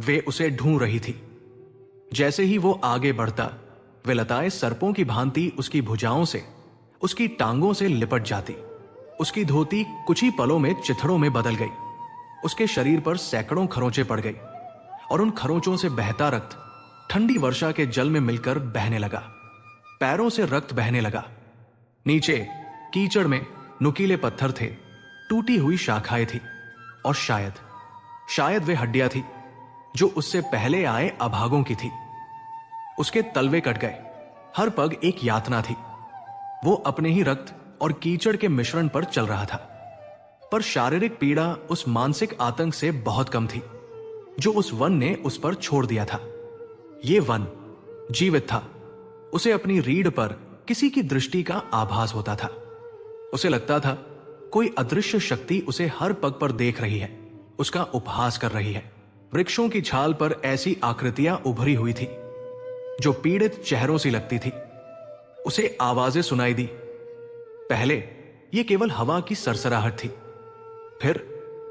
वे उसे ढूंढ रही थी। जैसे ही वो आगे बढ़ता, वे लताएं सर्पों की भांति उसकी भुजाओं से, उसकी टांगों से लिपट जाती। उसकी धोती कुछ ही पलों में चिथड़ों में बदल गई। उसके शरीर पर सैकड़ों खरोंचे पड़ गई और उन खरोंचों से बहता रक्त ठंडी वर्षा के जल में मिलकर बहने लगा। पैरों से रक्त बहने लगा। नीचे कीचड़ में नुकीले पत्थर थे, टूटी हुई शाखाएं थी और शायद वे हड्डियां थी जो उससे पहले आए अभागों की थी। उसके तलवे कट गए। हर पग एक यातना थी। वो अपने ही रक्त और कीचड़ के मिश्रण पर चल रहा था, पर शारीरिक पीड़ा उस मानसिक आतंक से बहुत कम थी जो उस वन ने उस पर छोड़ दिया था। ये वन जीवित था। उसे अपनी रीढ़ पर किसी की दृष्टि का आभास होता था। उसे लगता था कोई अदृश्य शक्ति उसे हर पग पर देख रही है, उसका उपहास कर रही है। वृक्षों की छाल पर ऐसी आकृतियां उभरी हुई थी जो पीड़ित चेहरों सी लगती थी। उसे आवाजें सुनाई दी। पहले यह केवल हवा की सरसराहट थी, फिर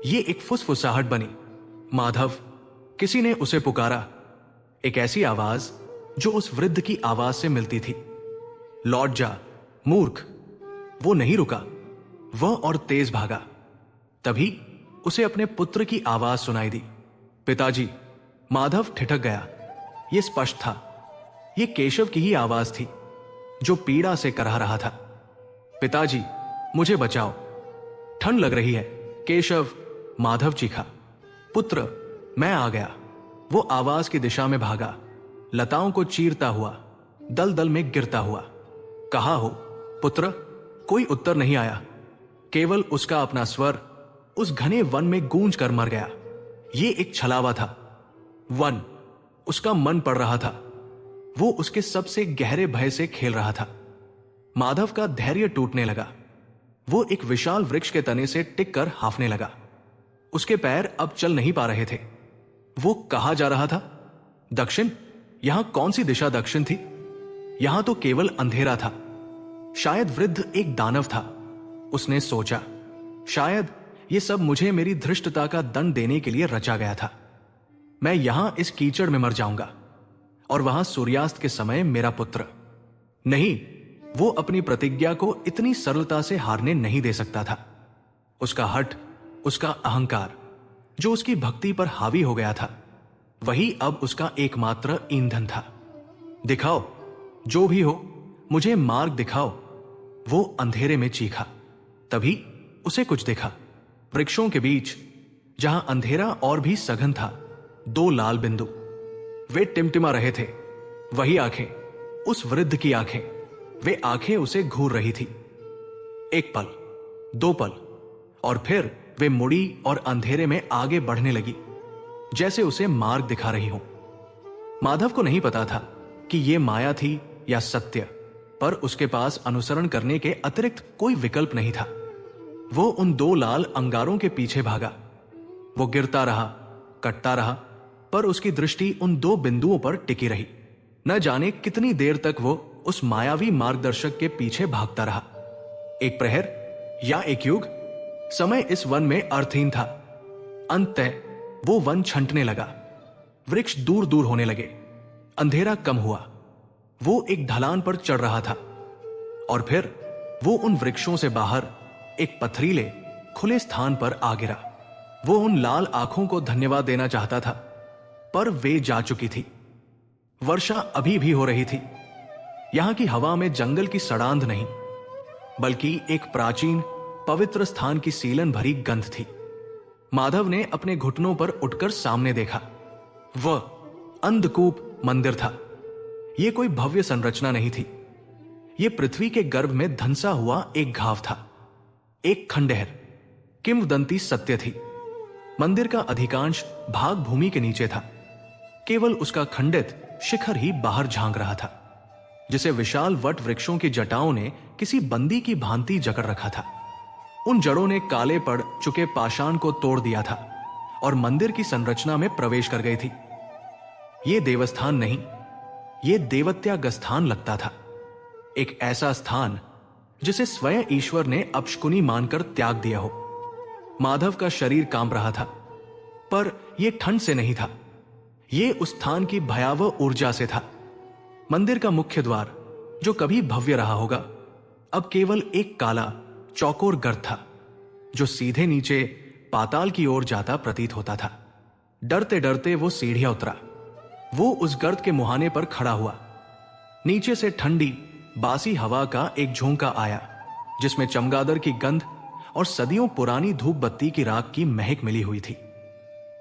यह एक फुसफुसाहट बनी। माधव, किसी ने उसे पुकारा। एक ऐसी आवाज जो उस वृद्ध की आवाज से मिलती थी। लौट जा मूर्ख। वो नहीं रुका, वह और तेज भागा। तभी उसे अपने पुत्र की आवाज सुनाई दी। पिताजी। माधव ठिठक गया। यह स्पष्ट था, यह केशव की ही आवाज थी जो पीड़ा से कराह रहा था। पिताजी, मुझे बचाओ, ठंड लग रही है। केशव। माधव चीखा। पुत्र, मैं आ गया। वो आवाज की दिशा में भागा, लताओं को चीरता हुआ, दलदल में गिरता हुआ। कहा हो पुत्र? कोई उत्तर नहीं आया, केवल उसका अपना स्वर उस घने वन में गूंज कर मर गया। ये एक छलावा था। वन उसका मन पड़ रहा था। वो उसके सबसे गहरे भय से खेल रहा था। माधव का धैर्य टूटने लगा। वो एक विशाल वृक्ष के तने से टिककर हांफने लगा। उसके पैर अब चल नहीं पा रहे थे। वो कहां जा रहा था? दक्षिण? यहां कौन सी दिशा दक्षिण थी? यहां तो केवल अंधेरा था। शायद वृद्ध एक दानव था। उसने सोचा, शायद ये सब मुझे मेरी धृष्टता का दंड देने के लिए रचा गया था। मैं यहां इस कीचड़ में मर जाऊंगा और वहां सूर्यास्त के समय मेरा पुत्र। नहीं, वो अपनी प्रतिज्ञा को इतनी सरलता से हारने नहीं दे सकता था। उसका हठ, उसका अहंकार, जो उसकी भक्ति पर हावी हो गया था, वही अब उसका एकमात्र ईंधन था। दिखाओ, जो भी हो, मुझे मार्ग दिखाओ। वो अंधेरे में चीखा। तभी उसे कुछ दिखा। वृक्षों के बीच, जहां अंधेरा और भी सघन था, दो लाल बिंदु। वे टिमटिमा रहे थे। वही आंखें, उस वृद्ध की आंखें। वे आंखें उसे घूर रही थी। एक पल, दो पल, और फिर वे मुड़ी और अंधेरे में आगे बढ़ने लगी, जैसे उसे मार्ग दिखा रही हो। माधव को नहीं पता था कि यह माया थी या सत्य, पर उसके पास अनुसरण करने के अतिरिक्त कोई विकल्प नहीं था। वो उन दो लाल अंगारों के पीछे भागा। वो गिरता रहा, कटता रहा, पर उसकी दृष्टि उन दो बिंदुओं पर टिकी रही। न जाने कितनी देर तक वो उस मायावी मार्गदर्शक के पीछे भागता रहा। एक प्रहर या एक युग, समय इस वन में अर्थहीन था। अंततः वो वन छंटने लगा। वृक्ष दूर दूर होने लगे। अंधेरा कम हुआ। वो एक ढलान पर चढ़ रहा था, और फिर वो उन वृक्षों से बाहर एक पथरीले खुले स्थान पर आ गिरा। वो उन लाल आंखों को धन्यवाद देना चाहता था, पर वे जा चुकी थी। वर्षा अभी भी हो रही थी। यहां की हवा में जंगल की सड़ांध नहीं, बल्कि एक प्राचीन पवित्र स्थान की सीलन भरी गंध थी। माधव ने अपने घुटनों पर उठकर सामने देखा। वह अंधकूप मंदिर था। यह कोई भव्य संरचना नहीं थी। यह पृथ्वी के गर्भ में धंसा हुआ एक घाव था, एक खंडहर। किंवदंती सत्य थी। मंदिर का अधिकांश भाग भूमि के नीचे था। केवल उसका खंडित शिखर ही बाहर झांक रहा था, जिसे विशाल वट वृक्षों की जटाओं ने किसी बंदी की भांति जकड़ रखा था। उन जड़ों ने काले पड़ चुके पाषाण को तोड़ दिया था और मंदिर की संरचना में प्रवेश कर गई थी। यह देवस्थान नहीं, यह देवत्यागस्थान लगता था। एक ऐसा स्थान जिसे स्वयं ईश्वर ने अपशकुनी मानकर त्याग दिया हो। माधव का शरीर कांप रहा था, पर यह ठंड से नहीं था। यह उस स्थान की भयावह ऊर्जा से था। मंदिर का मुख्य द्वार, जो कभी भव्य रहा होगा, अब केवल एक काला चौकोर गर्त था, जो सीधे नीचे पाताल की ओर जाता प्रतीत होता था। डरते डरते वो सीढ़ियां उतरा। वो उस गर्त के मुहाने पर खड़ा हुआ। नीचे से ठंडी बासी हवा का एक झोंका आया, जिसमें चमगादड़ की गंध और सदियों पुरानी धूप बत्ती की राख की महक मिली हुई थी।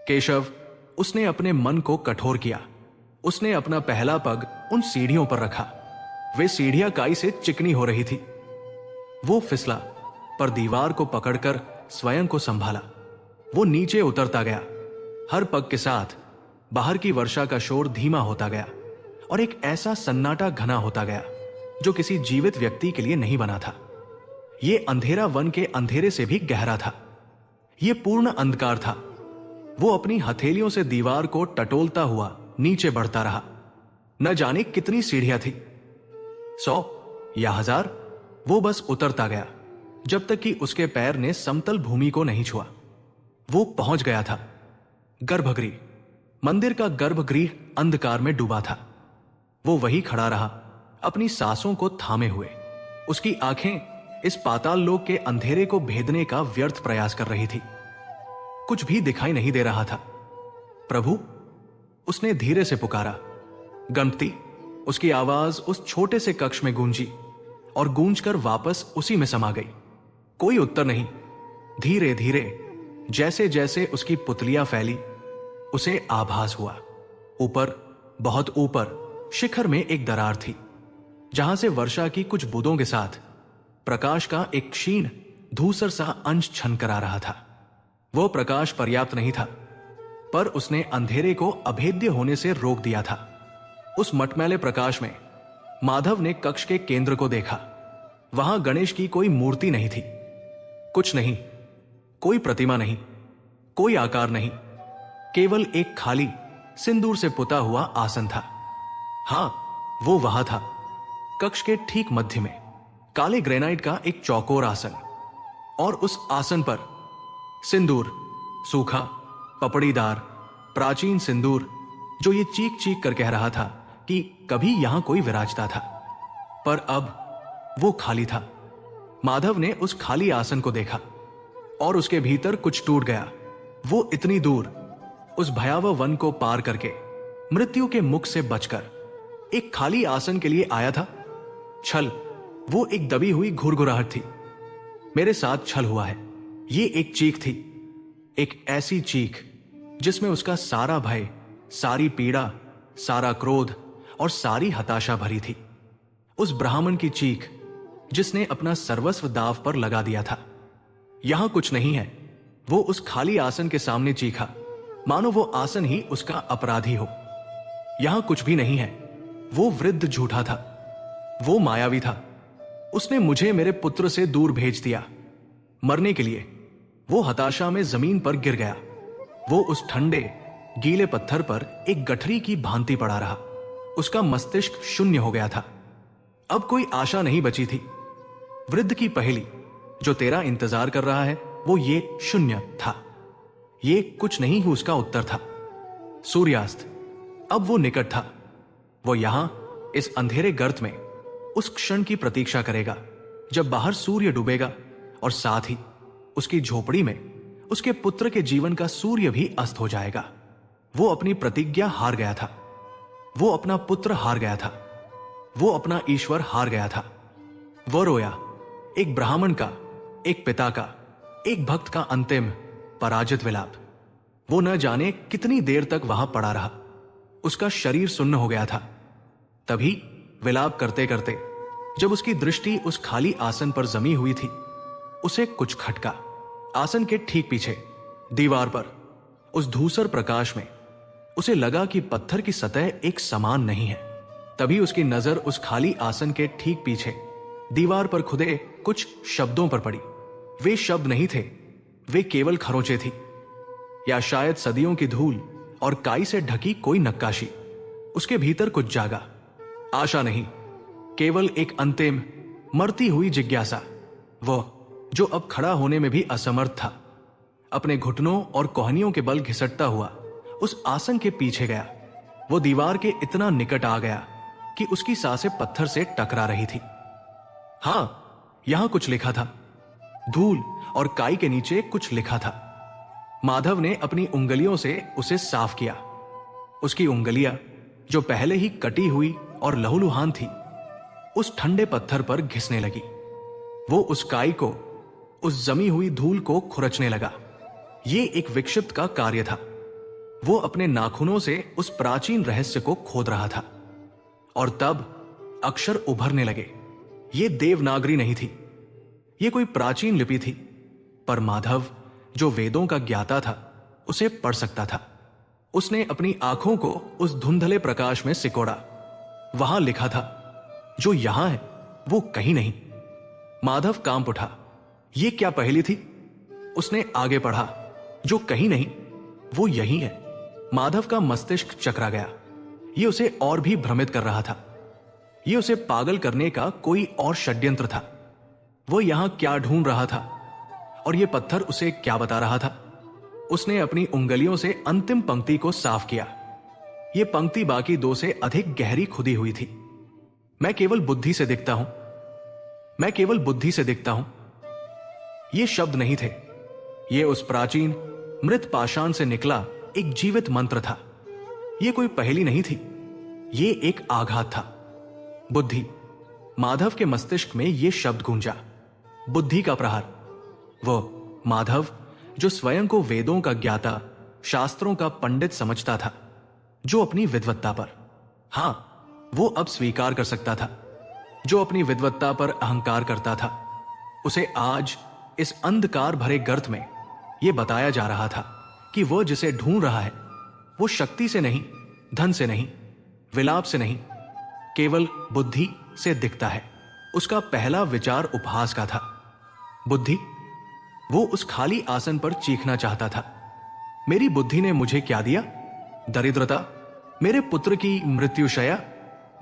केशव, उसने अपने मन को कठोर किया। उसने अपना पहला पग उन सीढ़ियों पर रखा। वे सीढ़ियां काई से चिकनी हो रही थी। वो फिसला, पर दीवार को पकड़कर स्वयं को संभाला। वो नीचे उतरता गया। हर पग के साथ बाहर की वर्षा का शोर धीमा होता गया और एक ऐसा सन्नाटा घना होता गया जो किसी जीवित व्यक्ति के लिए नहीं बना था। यह अंधेरा वन के अंधेरे से भी गहरा था। यह पूर्ण अंधकार था। वो अपनी हथेलियों से दीवार को टटोलता हुआ नीचे बढ़ता रहा। न जाने कितनी सीढ़ियां थी, 100 या 1000। वो बस उतरता गया जब तक कि उसके पैर ने समतल भूमि को नहीं छुआ। वो पहुंच गया था गर्भगृह। मंदिर का गर्भगृह अंधकार में डूबा था। वो वही खड़ा रहा, अपनी सांसों को थामे हुए। उसकी आंखें इस पाताल लोक के अंधेरे को भेदने का व्यर्थ प्रयास कर रही थी। कुछ भी दिखाई नहीं दे रहा था। प्रभु, उसने धीरे से पुकारा। गणपति। उसकी आवाज उस छोटे से कक्ष में गूंजी और गूंजकर वापस उसी में समा गई। कोई उत्तर नहीं। धीरे धीरे जैसे जैसे उसकी पुतलियां फैली, उसे आभास हुआ ऊपर, बहुत ऊपर शिखर में एक दरार थी, जहां से वर्षा की कुछ बूंदों के साथ प्रकाश का एक क्षीण धूसर सा अंश छनकर आ रहा था। वह प्रकाश पर्याप्त नहीं था, पर उसने अंधेरे को अभेद्य होने से रोक दिया था। उस मटमैले प्रकाश में माधव ने कक्ष के केंद्र को देखा। वहां गणेश की कोई मूर्ति नहीं थी। कुछ नहीं, कोई प्रतिमा नहीं, कोई आकार नहीं, केवल एक खाली सिंदूर से पुता हुआ आसन था। हां, वो वहां था, कक्ष के ठीक मध्य में, काले ग्रेनाइट का एक चौकोर आसन, और उस आसन पर सिंदूर, सूखा, पपड़ीदार, प्राचीन सिंदूर, जो ये चीख चीख कर कह रहा था कि कभी यहां कोई विराजता था। पर अब वो खाली था। माधव ने उस खाली आसन को देखा और उसके भीतर कुछ टूट गया। वो इतनी दूर, उस भयावह वन को पार करके, मृत्यु के मुख से बचकर एक खाली आसन के लिए आया था। छल, वो एक दबी हुई घुरघुराहट थी। मेरे साथ छल हुआ है। ये एक चीख थी, एक ऐसी चीख जिसमें उसका सारा भय, सारी पीड़ा, सारा क्रोध और सारी हताशा भरी थी। उस ब्राह्मण की चीख जिसने अपना सर्वस्व दाव पर लगा दिया था। यहां कुछ नहीं है, वो उस खाली आसन के सामने चीखा, मानो वो आसन ही उसका अपराधी हो। यहां कुछ भी नहीं है। वो वृद्ध झूठा था, वो मायावी था। उसने मुझे मेरे पुत्र से दूर भेज दिया, मरने के लिए। वो हताशा में जमीन पर गिर गया। वो उस ठंडे गीले पत्थर पर एक गठरी की भांति पड़ा रहा। उसका मस्तिष्क शून्य हो गया था। अब कोई आशा नहीं बची थी। वृद्ध की पहेली, जो तेरा इंतजार कर रहा है, वो ये शून्य था। ये कुछ नहीं ही उसका उत्तर था। सूर्यास्त, अब वो निकट था। वो यहां इस अंधेरे गर्त में उस क्षण की प्रतीक्षा करेगा जब बाहर सूर्य डूबेगा, और साथ ही उसकी झोपड़ी में उसके पुत्र के जीवन का सूर्य भी अस्त हो जाएगा। वो अपनी प्रतिज्ञा हार गया था। वो अपना पुत्र हार गया था। वो अपना ईश्वर हार गया था। वो रोया, एक ब्राह्मण का, एक पिता का, एक भक्त का अंतिम पराजित विलाप। वो न जाने कितनी देर तक वहां पड़ा रहा। उसका शरीर सुन्न हो गया था। तभी विलाप करते करते जब उसकी दृष्टि उस खाली आसन पर जमी हुई थी, उसे कुछ खटका। आसन के ठीक पीछे दीवार पर उस धूसर प्रकाश में उसे लगा कि पत्थर की सतह एक समान नहीं है। तभी उसकी नजर उस खाली आसन के ठीक पीछे दीवार पर खुदे कुछ शब्दों पर पड़ी। वे शब्द नहीं थे, वे केवल खरोंचे थी, या शायद सदियों की धूल और काई से ढकी कोई नक्काशी। उसके भीतर कुछ जागा। आशा नहीं, केवल एक अंतिम मरती हुई जिज्ञासा। वो जो अब खड़ा होने में भी असमर्थ था, अपने घुटनों और कोहनियों के बल घिसटता हुआ उस आसन के पीछे गया। वो दीवार के इतना निकट आ गया कि उसकी सांसें पत्थर से टकरा रही थी। हां, यहां कुछ लिखा था। धूल और काई के नीचे कुछ लिखा था। माधव ने अपनी उंगलियों से उसे साफ किया। उसकी उंगलियां, जो पहले ही कटी हुई और लहूलुहान थी, उस ठंडे पत्थर पर घिसने लगी। वो उस काई को, उस जमी हुई धूल को खुरचने लगा। ये एक विक्षिप्त का कार्य था। वो अपने नाखूनों से उस प्राचीन रहस्य को खोद रहा था। और तब अक्षर उभरने लगे। ये देवनागरी नहीं थी, ये कोई प्राचीन लिपि थी, पर माधव, जो वेदों का ज्ञाता था, उसे पढ़ सकता था। उसने अपनी आंखों को उस धुंधले प्रकाश में सिकोड़ा। वहां लिखा था, जो यहां है वो कहीं नहीं। माधव कांप उठा। ये क्या पहेली थी? उसने आगे पढ़ा, जो कहीं नहीं वो यही है। माधव का मस्तिष्क चकरा गया। ये उसे और भी भ्रमित कर रहा था। ये उसे पागल करने का कोई और षड्यंत्र था। वो यहां क्या ढूंढ रहा था और ये पत्थर उसे क्या बता रहा था? उसने अपनी उंगलियों से अंतिम पंक्ति को साफ किया। यह पंक्ति बाकी दो से अधिक गहरी खुदी हुई थी। मैं केवल बुद्धि से दिखता हूं, मैं केवल बुद्धि से दिखता हूं। ये शब्द नहीं थे, ये उस प्राचीन मृत पाषाण से निकला एक जीवित मंत्र था। ये कोई पहेली नहीं थी, ये एक आघात था। बुद्धि। माधव के मस्तिष्क में यह शब्द गूंजा, बुद्धि का प्रहार। वो माधव जो स्वयं को वेदों का ज्ञाता, शास्त्रों का पंडित समझता था, जो अपनी विद्वत्ता पर, हां, वो अब स्वीकार कर सकता था, जो अपनी विद्वत्ता पर अहंकार करता था, उसे आज इस अंधकार भरे गर्त में यह बताया जा रहा था कि वह जिसे ढूंढ रहा है वो शक्ति से नहीं, धन से नहीं, विलाप से नहीं, केवल बुद्धि से दिखता है। उसका पहला विचार उपहास का था। बुद्धि। वो उस खाली आसन पर चीखना चाहता था, मेरी बुद्धि ने मुझे क्या दिया? दरिद्रता, मेरे पुत्र की मृत्युशया।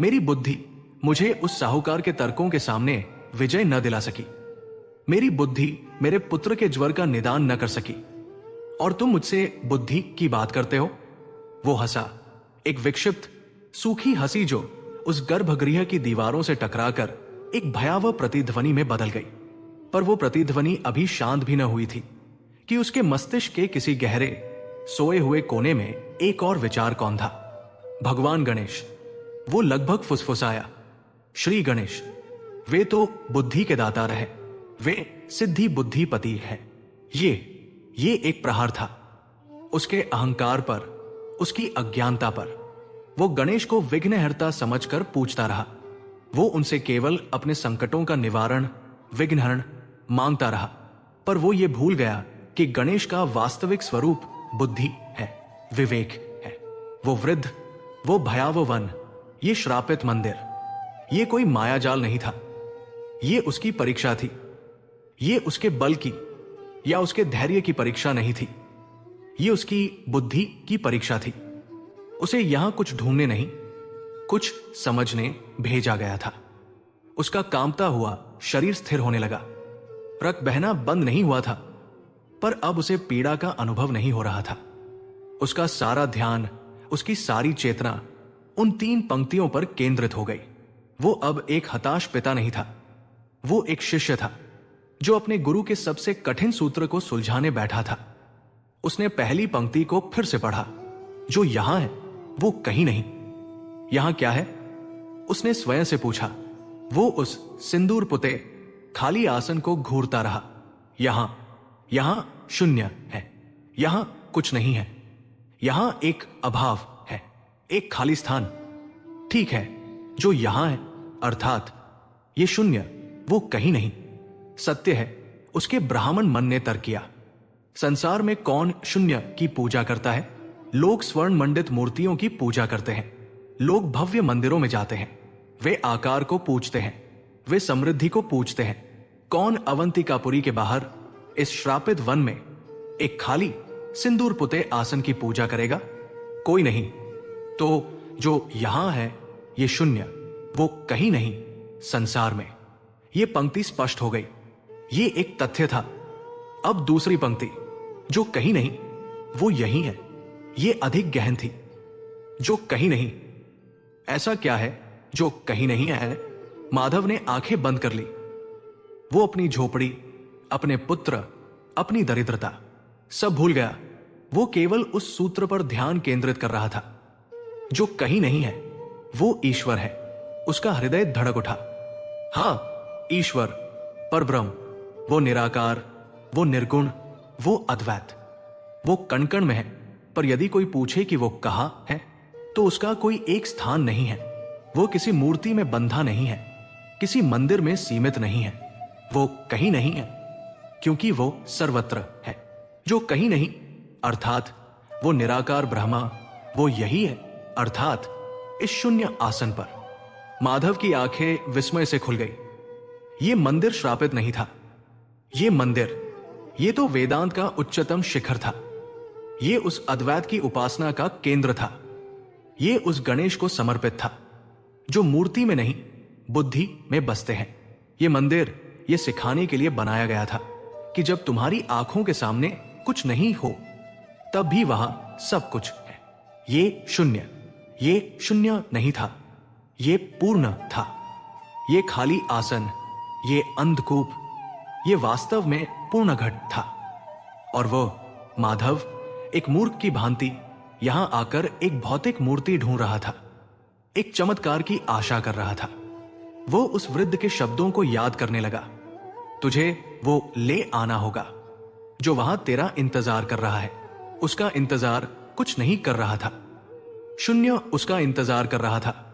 मेरी बुद्धि मुझे उस साहूकार के तर्कों के सामने विजय न दिला सकी। मेरी बुद्धि मेरे पुत्र के ज्वर का निदान न कर सकी, और तुम मुझसे बुद्धि की बात करते हो। वो हंसा, एक विक्षिप्त सूखी हंसी जो उस गर्भगृह की दीवारों से टकराकर एक भयावह प्रतिध्वनि में बदल गई। पर वो प्रतिध्वनि अभी शांत भी न हुई थी कि उसके मस्तिष्क के किसी गहरे सोए हुए कोने में एक और विचार कौन था? भगवान गणेश। वो लगभग फुसफुसाया, श्री गणेश, वे तो बुद्धि के दाता रहे, वे सिद्धि बुद्धिपति है। ये एक प्रहार था उसके अहंकार पर, उसकी अज्ञानता पर। वो गणेश को विघ्नहर्ता समझकर पूछता रहा। वो उनसे केवल अपने संकटों का निवारण, विघ्नहरण मांगता रहा, पर वो ये भूल गया कि गणेश का वास्तविक स्वरूप बुद्धि है, विवेक है। वो वृद्ध, वो भयावह वन, ये श्रापित मंदिर, ये कोई मायाजाल नहीं था। ये उसकी परीक्षा थी। ये उसके बल की या उसके धैर्य की परीक्षा नहीं थी, ये उसकी बुद्धि की परीक्षा थी। उसे यहां कुछ ढूंढने नहीं, कुछ समझने भेजा गया था। उसका कांपता हुआ शरीर स्थिर होने लगा। रक्त बहना बंद नहीं हुआ था, पर अब उसे पीड़ा का अनुभव नहीं हो रहा था। उसका सारा ध्यान, उसकी सारी चेतना उन 3 पंक्तियों पर केंद्रित हो गई। वो अब एक हताश पिता नहीं था, वो एक शिष्य था जो अपने गुरु के सबसे कठिन सूत्र को सुलझाने बैठा था। उसने पहली पंक्ति को फिर से पढ़ा, जो यहां है वो कहीं नहीं। यहां क्या है? उसने स्वयं से पूछा। वो उस सिंदूर पुते खाली आसन को घूरता रहा। यहां शून्य है, यहां कुछ नहीं है, यहां एक अभाव है, एक खाली स्थान। ठीक है, जो यहां है, अर्थात ये शून्य, वो कहीं नहीं। सत्य है, उसके ब्राह्मण मन ने तर्क किया। संसार में कौन शून्य की पूजा करता है? लोग स्वर्ण मंडित मूर्तियों की पूजा करते हैं, लोग भव्य मंदिरों में जाते हैं, वे आकार को पूजते हैं, वे समृद्धि को पूजते हैं। कौन अवंतिकापुरी के बाहर इस श्रापित वन में एक खाली सिंदूर पुते आसन की पूजा करेगा? कोई नहीं। तो जो यहां है, ये शून्य, वो कहीं नहीं, संसार में। ये पंक्ति स्पष्ट हो गई, ये एक तथ्य था। अब दूसरी पंक्ति, जो कहीं नहीं, वो यही है, ये अधिक गहन थी। जो कहीं नहीं, ऐसा क्या है जो कहीं नहीं है? माधव ने आंखें बंद कर ली। वो अपनी झोपड़ी, अपने पुत्र, अपनी दरिद्रता सब भूल गया। वो केवल उस सूत्र पर ध्यान केंद्रित कर रहा था। जो कहीं नहीं है वो ईश्वर है। उसका हृदय धड़क उठा। हां, ईश्वर, परब्रह्म, वो निराकार, वो निर्गुण, वो अद्वैत, वो कण कण में है। पर यदि कोई पूछे कि वो कहां है, तो उसका कोई एक स्थान नहीं है। वो किसी मूर्ति में बंधा नहीं है, किसी मंदिर में सीमित नहीं है। वो कहीं नहीं है, क्योंकि वो सर्वत्र है। जो कहीं नहीं, अर्थात वो निराकार ब्रह्मा, वो यही है, अर्थात इस शून्य आसन पर। माधव की आंखें विस्मय से खुल गई। ये मंदिर श्रापित नहीं था। ये मंदिर, ये तो वेदांत का उच्चतम शिखर था। ये उस अद्वैत की उपासना का केंद्र था। ये उस गणेश को समर्पित था जो मूर्ति में नहीं, बुद्धि में बसते हैं। ये मंदिर ये सिखाने के लिए बनाया गया था कि जब तुम्हारी आंखों के सामने कुछ नहीं हो, तब भी वहां सब कुछ है। ये शून्य नहीं था, ये पूर्ण था। ये खाली आसन, ये अंधकूप, ये वास्तव में पूर्ण घट था। और वो माधव एक मूर्ख की भांति यहां आकर एक भौतिक मूर्ति ढूंढ रहा था, एक चमत्कार की आशा कर रहा था। वो उस वृद्ध के शब्दों को याद करने लगा, तुझे वो ले आना होगा जो वहां तेरा इंतजार कर रहा है। उसका इंतजार कुछ नहीं कर रहा था, शून्य उसका इंतजार कर रहा था।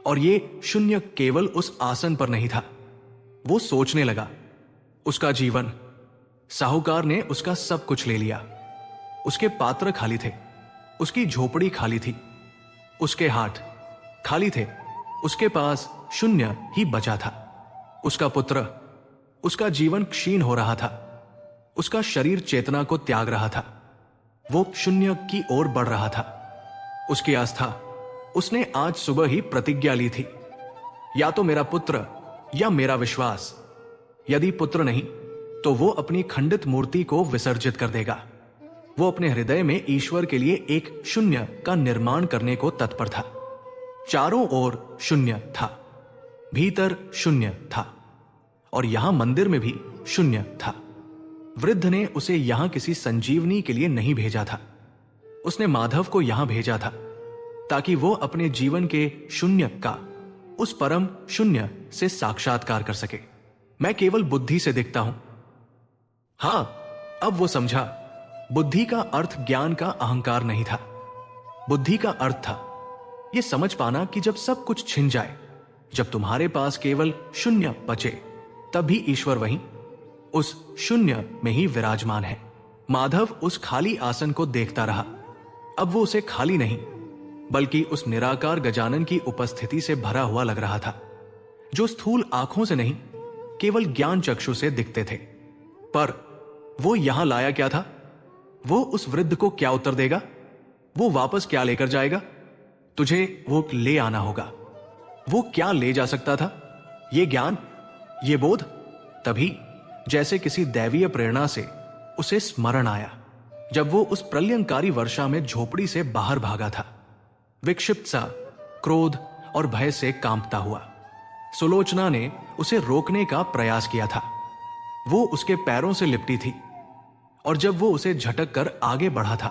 और ये शून्य केवल उस आसन पर नहीं था। वो सोचने लगा, उसका जीवन, साहूकार ने उसका सब कुछ ले लिया। उसके पात्र खाली थे, उसकी झोपड़ी खाली थी, उसके हाथ खाली थे, उसके पास शून्य ही बचा था। उसका पुत्र, उसका जीवन क्षीण हो रहा था, उसका शरीर चेतना को त्याग रहा था। वो शून्य की ओर बढ़ रहा था। उसकी आस्था, उसने आज सुबह ही प्रतिज्ञा ली थी, या तो मेरा पुत्र या मेरा विश्वास। यदि पुत्र नहीं तो वो अपनी खंडित मूर्ति को विसर्जित कर देगा। वो अपने हृदय में ईश्वर के लिए एक शून्य का निर्माण करने को तत्पर था। चारों ओर शून्य था, भीतर शून्य था, और यहां मंदिर में भी शून्य था। वृद्ध ने उसे यहां किसी संजीवनी के लिए नहीं भेजा था। उसने माधव को यहां भेजा था ताकि वो अपने जीवन के शून्य का उस परम शून्य से साक्षात्कार कर सके। मैं केवल बुद्धि से दिखता हूं। हां, अब वो समझा, बुद्धि का अर्थ ज्ञान का अहंकार नहीं था। बुद्धि का अर्थ था यह समझ पाना कि जब सब कुछ छिन जाए, जब तुम्हारे पास केवल शून्य बचे, तब भी ईश्वर वहीं उस शून्य में ही विराजमान है। माधव उस खाली आसन को देखता रहा। अब वो उसे खाली नहीं बल्कि उस निराकार गजानन की उपस्थिति से भरा हुआ लग रहा था, जो स्थूल आंखों से नहीं केवल ज्ञान चक्षु से दिखते थे। पर वो यहां लाया क्या था? वो उस वृद्ध को क्या उत्तर देगा? वो वापस क्या लेकर जाएगा? तुझे वो ले आना होगा। वो क्या ले जा सकता था? ये ज्ञान, ये बोध। तभी जैसे किसी दैवीय प्रेरणा से उसे स्मरण आया जब वो उस प्रलयंकारी वर्षा में झोपड़ी से बाहर भागा था, विक्षिप्त सा, क्रोध और भय से कांपता हुआ। सुलोचना ने उसे रोकने का प्रयास किया था। वो उसके पैरों से लिपटी थी, और जब वो उसे झटक कर आगे बढ़ा था,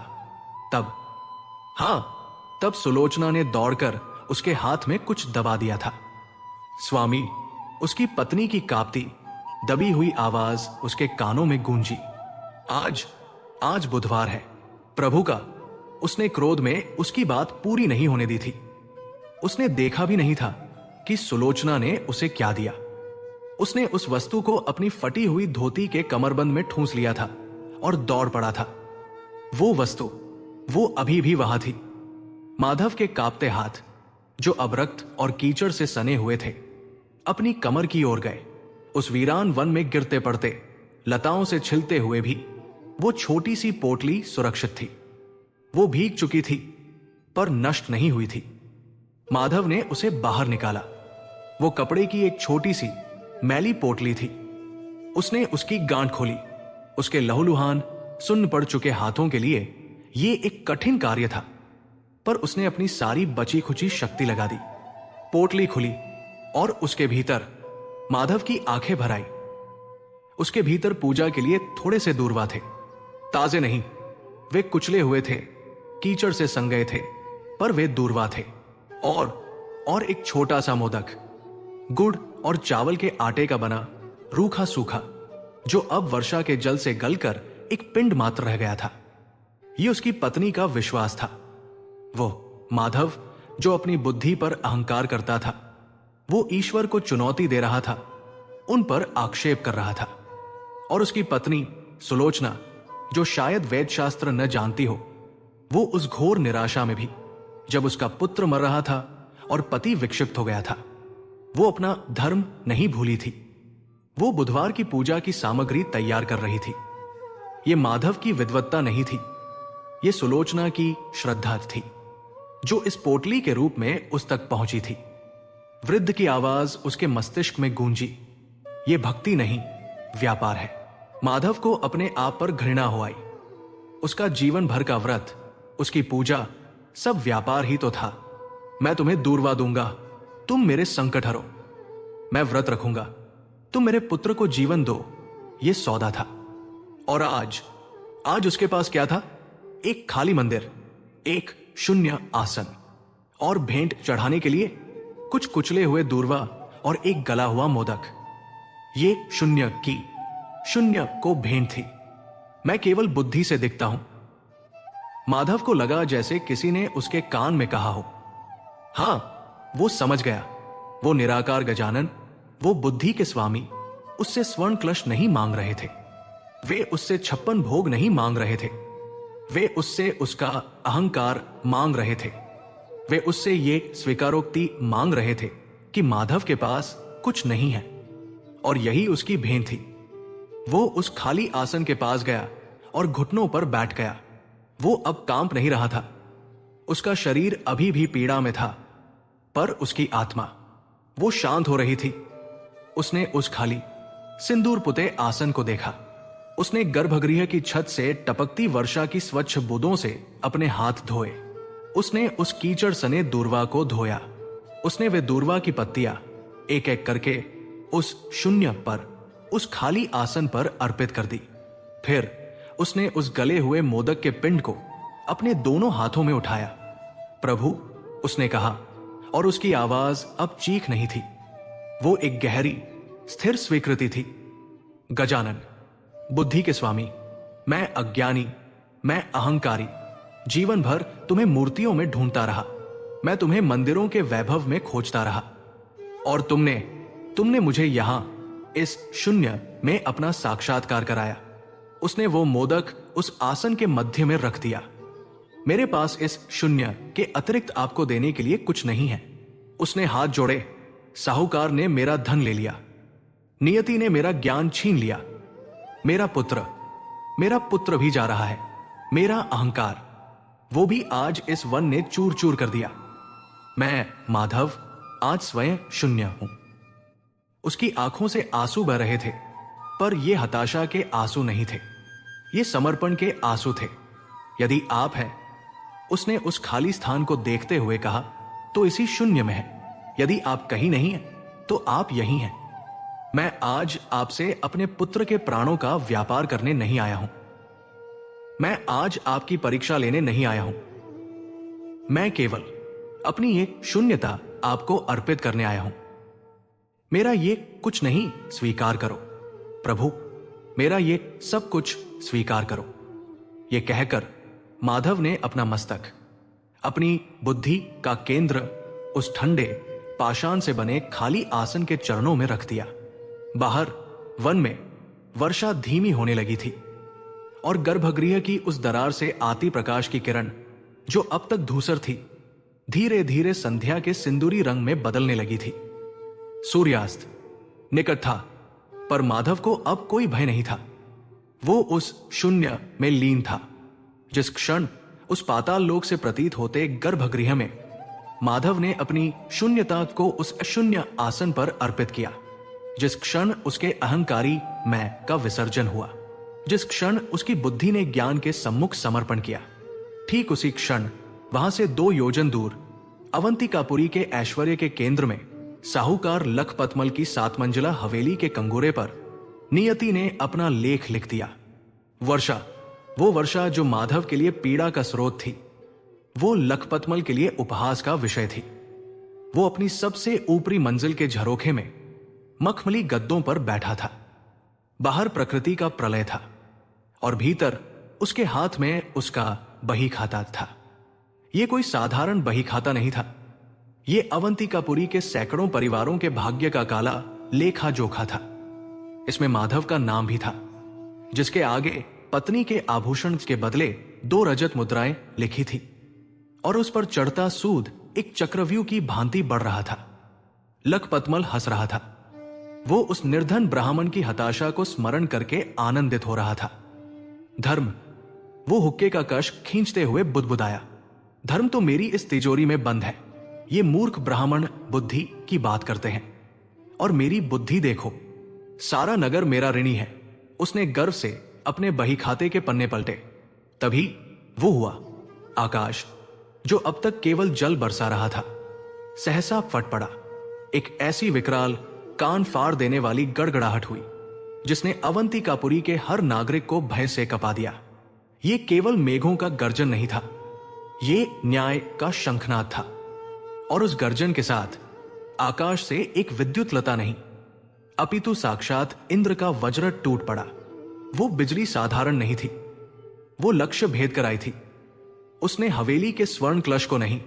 तब सुलोचना ने दौड़कर उसके हाथ में कुछ दबा दिया था। स्वामी, उसकी पत्नी की कांपती दबी हुई आवाज उसके कानों में गूंजी। आज बुधवार है, प्रभु का। उसने क्रोध में उसकी बात पूरी नहीं होने दी थी। उसने देखा भी नहीं था कि सुलोचना ने उसे क्या दिया। उसने उस वस्तु को अपनी फटी हुई धोती के कमरबंद में ठूंस लिया था और दौड़ पड़ा था। वो वस्तु, वो अभी भी वहां थी। माधव के कांपते हाथ, जो अब रक्त और कीचड़ से सने हुए थे, अपनी कमर की ओर गए। उस वीरान वन में गिरते पड़ते, लताओं से छिलते हुए भी वो छोटी सी पोटली सुरक्षित थी। वो भीग चुकी थी पर नष्ट नहीं हुई थी। माधव ने उसे बाहर निकाला। वो कपड़े की एक छोटी सी मैली पोटली थी। उसने उसकी गांठ खोली। उसके लहूलुहान, सुन्न पड़ चुके हाथों के लिए ये एक कठिन कार्य था, पर उसने अपनी सारी बची खुची शक्ति लगा दी। पोटली खुली और उसके भीतर माधव की आंखें भर आई। उसके भीतर पूजा के लिए थोड़े से दूर्वा थे, ताजे नहीं, वे कुचले हुए थे, कीचड़ से संग गए थे, पर वे दूर्वा थे। और एक छोटा सा मोदक, गुड़ और चावल के आटे का बना, रूखा सूखा, जो अब वर्षा के जल से गलकर एक पिंड मात्र रह गया था। यह उसकी पत्नी का विश्वास था। वो माधव, जो अपनी बुद्धि पर अहंकार करता था, वो ईश्वर को चुनौती दे रहा था, उन पर आक्षेप कर रहा था। और उसकी पत्नी सुलोचना, जो शायद वेद शास्त्र न जानती हो, वो उस घोर निराशा में भी, जब उसका पुत्र मर रहा था और पति विक्षिप्त हो गया था, वो अपना धर्म नहीं भूली थी। वो बुधवार की पूजा की सामग्री तैयार कर रही थी। ये माधव की विद्वत्ता नहीं थी, ये सुलोचना की श्रद्धा थी, जो इस पोटली के रूप में उस तक पहुंची थी। वृद्ध की आवाज उसके मस्तिष्क में गूंजी, ये भक्ति नहीं, व्यापार है। माधव को अपने आप पर घृणा हो आई। उसका जीवन भर का व्रत, उसकी पूजा, सब व्यापार ही तो था। मैं तुम्हें दूरवा दूंगा, तुम मेरे संकट हरो। मैं व्रत रखूंगा, तुम मेरे पुत्र को जीवन दो, यह सौदा था। और आज उसके पास क्या था? एक खाली मंदिर, एक शून्य आसन, और भेंट चढ़ाने के लिए कुछ कुचले हुए दूरवा और एक गला हुआ मोदक। ये शून्य को भेंट थी। मैं केवल बुद्धि से दिखता हूं। माधव को लगा जैसे किसी ने उसके कान में कहा हो। हां, वो समझ गया। वो निराकार गजानन, वो बुद्धि के स्वामी उससे स्वर्ण कलश नहीं मांग रहे थे। वे उससे 56 भोग नहीं मांग रहे थे। वे उससे उसका अहंकार मांग रहे थे। वे उससे ये स्वीकारोक्ति मांग रहे थे कि माधव के पास कुछ नहीं है, और यही उसकी भेंट थी। वो उस खाली आसन के पास गया और घुटनों पर बैठ गया। वो अब कांप नहीं रहा था। उसका शरीर अभी भी पीड़ा में था, पर उसकी आत्मा, वो शांत हो रही थी। उसने उस खाली सिंदूर पुते आसन को देखा। उसने गर्भगृह की छत से टपकती वर्षा की स्वच्छ बूंदों से अपने हाथ धोए। उसने उस कीचड़ सने दूरवा को धोया। उसने वे दूरवा की पत्तियां एक एक करके उस शून्य पर, उस खाली आसन पर अर्पित कर दी। फिर उसने उस गले हुए मोदक के पिंड को अपने दोनों हाथों में उठाया। प्रभु, उसने कहा, और उसकी आवाज अब चीख नहीं थी। वो एक गहरी स्थिर स्वीकृति थी। गजानन, बुद्धि के स्वामी, मैं अज्ञानी, मैं अहंकारी, जीवन भर तुम्हें मूर्तियों में ढूंढता रहा। मैं तुम्हें मंदिरों के वैभव में खोजता रहा, और तुमने मुझे यहां इस शून्य में अपना साक्षात्कार कराया। उसने वो मोदक उस आसन के मध्य में रख दिया। मेरे पास इस शून्य के अतिरिक्त आपको देने के लिए कुछ नहीं है। उसने हाथ जोड़े। साहूकार ने मेरा धन ले लिया, नियति ने मेरा ज्ञान छीन लिया। मेरा पुत्र भी जा रहा है। मेरा अहंकार, वो भी आज इस वन ने चूर चूर कर दिया। मैं माधव आज स्वयं शून्य हूं। उसकी आंखों से आंसू बह रहे थे, पर ये हताशा के आंसू नहीं थे, ये समर्पण के आंसू थे। यदि आप हैं, उसने उस खाली स्थान को देखते हुए कहा, तो इसी शून्य में है। यदि आप कहीं नहीं हैं, तो आप यहीं हैं। मैं आज आपसे अपने पुत्र के प्राणों का व्यापार करने नहीं आया हूं। मैं आज आपकी परीक्षा लेने नहीं आया हूं। मैं केवल अपनी ये शून्यता आपको अर्पित करने आया हूं। मेरा ये कुछ नहीं स्वीकार करो। प्रभु, मेरा ये सब कुछ स्वीकार करो। ये कहकर माधव ने अपना मस्तक, अपनी बुद्धि का केंद्र उस ठंडे पाषाण से बने खाली आसन के चरणों में रख दिया। बाहर वन में वर्षा धीमी होने लगी थी, और गर्भगृह की उस दरार से आती प्रकाश की किरण, जो अब तक धूसर थी, धीरे धीरे संध्या के सिंदूरी रंग में बदलने लगी थी। सूर्यास्त निकट था, पर माधव को अब कोई भय नहीं था। वो उस शून्य में लीन था। जिस क्षण उस पाताल लोक से प्रतीत होते गर्भगृह में माधव ने अपनी शून्यता को उस शून्य आसन पर अर्पित किया, जिस क्षण उसके अहंकारी मैं का विसर्जन हुआ, जिस क्षण उसकी बुद्धि ने ज्ञान के सम्मुख समर्पण किया, ठीक उसी क्षण वहां से 2 योजन दूर अवंतिकापुरी के ऐश्वर्य के केंद्र में साहूकार लखपतमल की 7 मंजिला हवेली के कंगोरे पर नियति ने अपना लेख लिख दिया। वर्षा, वो वर्षा जो माधव के लिए पीड़ा का स्रोत थी, वो लखपतमल के लिए उपहास का विषय थी। वो अपनी सबसे ऊपरी मंजिल के झरोखे में मखमली गद्दों पर बैठा था। बाहर प्रकृति का प्रलय था, और भीतर उसके हाथ में उसका बही खाता था। यह कोई साधारण बही खाता नहीं था। यह अवंतिकापुरी के सैकड़ों परिवारों के भाग्य का काला लेखा जोखा था। इसमें माधव का नाम भी था, जिसके आगे पत्नी के आभूषण के बदले 2 रजत मुद्राएं लिखी थी, और उस पर चढ़ता सूद एक चक्रव्यूह की भांति बढ़ रहा था। लखपतमल हंस रहा था। वो उस निर्धन ब्राह्मण की हताशा को स्मरण करके आनंदित हो रहा था। धर्म, वो हुक्के का कश खींचते हुए बुदबुदाया, धर्म तो मेरी इस तिजोरी में बंद है। ये मूर्ख ब्राह्मण बुद्धि की बात करते हैं, और मेरी बुद्धि देखो, सारा नगर मेरा ऋणी है। उसने गर्व से अपने बही खाते के पन्ने पलटे। तभी वो हुआ, आकाश जो अब तक केवल जल बरसा रहा था सहसा फट पड़ा। एक ऐसी विकराल, कान फाड़ देने वाली गड़गड़ाहट हुई जिसने अवंतिकापुरी के हर नागरिक को भय से कपा दिया। ये केवल मेघों का गर्जन नहीं था, ये न्याय का शंखनाद था। और उस गर्जन के साथ आकाश से एक विद्युत लता नहीं, अपितु साक्षात इंद्र का वज्र टूट पड़ा। वो बिजली साधारण नहीं थी, वो लक्ष्य भेद कर आई थी। उसने हवेली के स्वर्ण कलश को नहीं,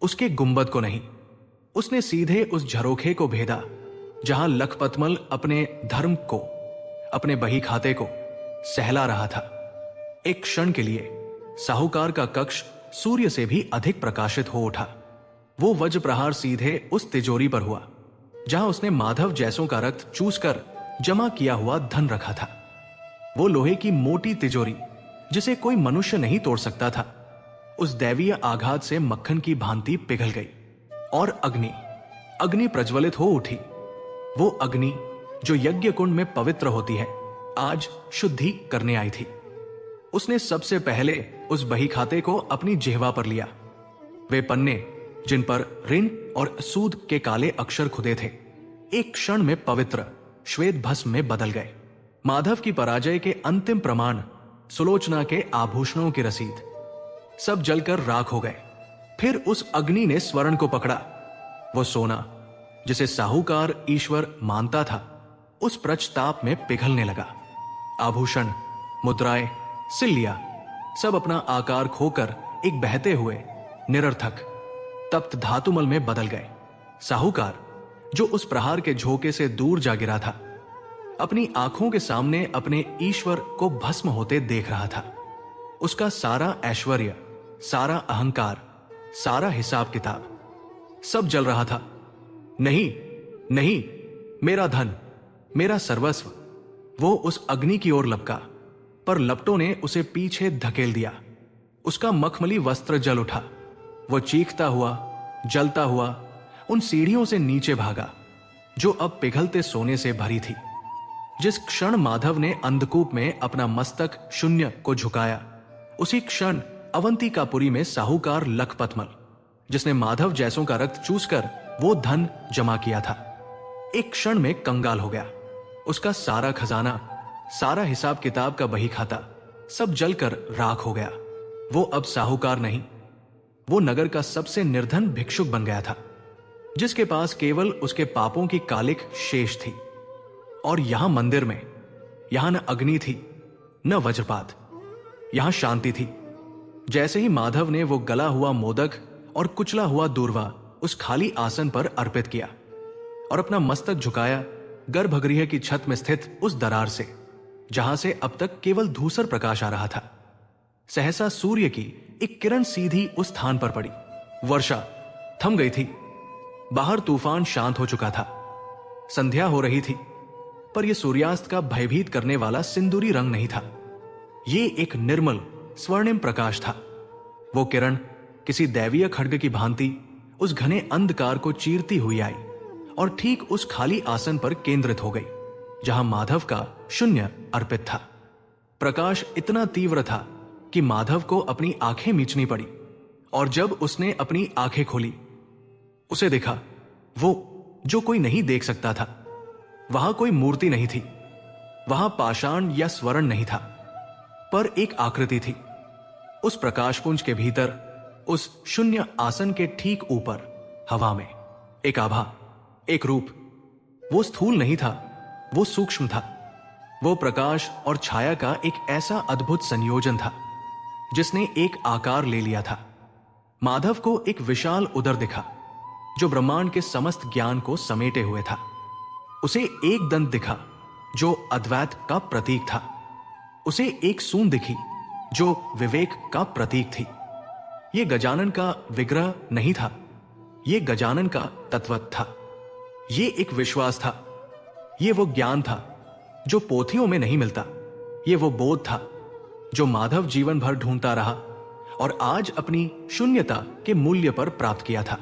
उसके गुंबद को नहीं, उसने सीधे उस झरोखे को भेदा जहां लखपतमल अपने धर्म को, अपने बही खाते को सहला रहा था। एक क्षण के लिए साहूकार का कक्ष सूर्य से भी अधिक प्रकाशित हो उठा। वो वज्र प्रहार सीधे उस तिजोरी पर हुआ जहां उसने माधव जैसों का रक्त चूसकर जमा किया हुआ धन रखा था। वो लोहे की मोटी तिजोरी जिसे कोई मनुष्य नहीं तोड़ सकता था, उस दैवीय आघात से मक्खन की भांति पिघल गई और अग्नि प्रज्वलित हो उठी। वो अग्नि जो यज्ञ कुंड में पवित्र होती है, आज शुद्धि करने आई थी। उसने सबसे पहले उस बही खाते को अपनी जिह्वा पर लिया। वे पन्ने जिन पर ऋण और सूद के काले अक्षर खुदे थे, एक क्षण में पवित्र श्वेत भस्म में बदल गए। माधव की पराजय के अंतिम प्रमाण, सुलोचना के आभूषणों की रसीद, सब जलकर राख हो गए। फिर उस अग्नि ने स्वर्ण को पकड़ा। वो सोना जिसे साहूकार ईश्वर मानता था, उस प्रचताप में पिघलने लगा। आभूषण, मुद्राएं, सिल्लियां सब अपना आकार खोकर एक बहते हुए निरर्थक तप्त धातुमल में बदल गए। साहूकार जो उस प्रहार के झोंके से दूर जा गिरा था, अपनी आंखों के सामने अपने ईश्वर को भस्म होते देख रहा था। उसका सारा ऐश्वर्य, सारा अहंकार, सारा हिसाब किताब सब जल रहा था। नहीं नहीं, मेरा धन, मेरा सर्वस्व। वो उस अग्नि की ओर लपका, पर लपटों ने उसे पीछे धकेल दिया। उसका मखमली वस्त्र जल उठा। वो चीखता हुआ, जलता हुआ उन सीढ़ियों से नीचे भागा जो अब पिघलते सोने से भरी थी। जिस क्षण माधव ने अंधकूप में अपना मस्तक शून्य को झुकाया, उसी क्षण अवंतिकापुरी में साहूकार लखपतमल, जिसने माधव जैसों का रक्त चूसकर वो धन जमा किया था, एक क्षण में कंगाल हो गया। उसका सारा खजाना, सारा हिसाब किताब का बही खाता सब जलकर राख हो गया। वो अब साहूकार नहीं, वो नगर का सबसे निर्धन भिक्षुक बन गया था, जिसके पास केवल उसके पापों की कालिक शेष थी। और यहां मंदिर में, यहां न अग्नि थी न वज्रपात, यहां शांति थी। जैसे ही माधव ने वो गला हुआ मोदक और कुचला हुआ दूर्वा उस खाली आसन पर अर्पित किया और अपना मस्तक झुकाया गर्भगृह की छत में स्थित उस दरार से जहां से अब तक केवल धूसर प्रकाश आ रहा था, सहसा सूर्य की एक किरण सीधी उस स्थान पर पड़ी। वर्षा थम गई थी, बाहर तूफान शांत हो चुका था, संध्या हो रही थी, पर यह सूर्यास्त का भयभीत करने वाला सिंदूरी रंग नहीं था। ये एक निर्मल स्वर्णिम प्रकाश था। वो किरण किसी दैवीय खड्ग की भांति उस घने अंधकार को चीरती हुई आई और ठीक उस खाली आसन पर केंद्रित हो गई जहां माधव का शून्य अर्पित था। प्रकाश इतना तीव्र था कि माधव को अपनी आंखें मीचनी पड़ी, और जब उसने अपनी आंखें खोली, उसे देखा वो जो कोई नहीं देख सकता था। वहां कोई मूर्ति नहीं थी, वहां पाषाण या स्वर्ण नहीं था, पर एक आकृति थी। उस प्रकाशपुंज के भीतर, उस शून्य आसन के ठीक ऊपर हवा में एक आभा, एक रूप। वो स्थूल नहीं था, वो सूक्ष्म था। वो प्रकाश और छाया का एक ऐसा अद्भुत संयोजन था जिसने एक आकार ले लिया था। माधव को एक विशाल उदर दिखा जो ब्रह्मांड के समस्त ज्ञान को समेटे हुए था। उसे एक दंत दिखा जो अद्वैत का प्रतीक था। उसे एक सूंड दिखी जो विवेक का प्रतीक थी। यह गजानन का विग्रह नहीं था, यह गजानन का तत्व था। यह एक विश्वास था, यह वो ज्ञान था जो पोथियों में नहीं मिलता। यह वो बोध था जो माधव जीवन भर ढूंढता रहा और आज अपनी शून्यता के मूल्य पर प्राप्त किया था।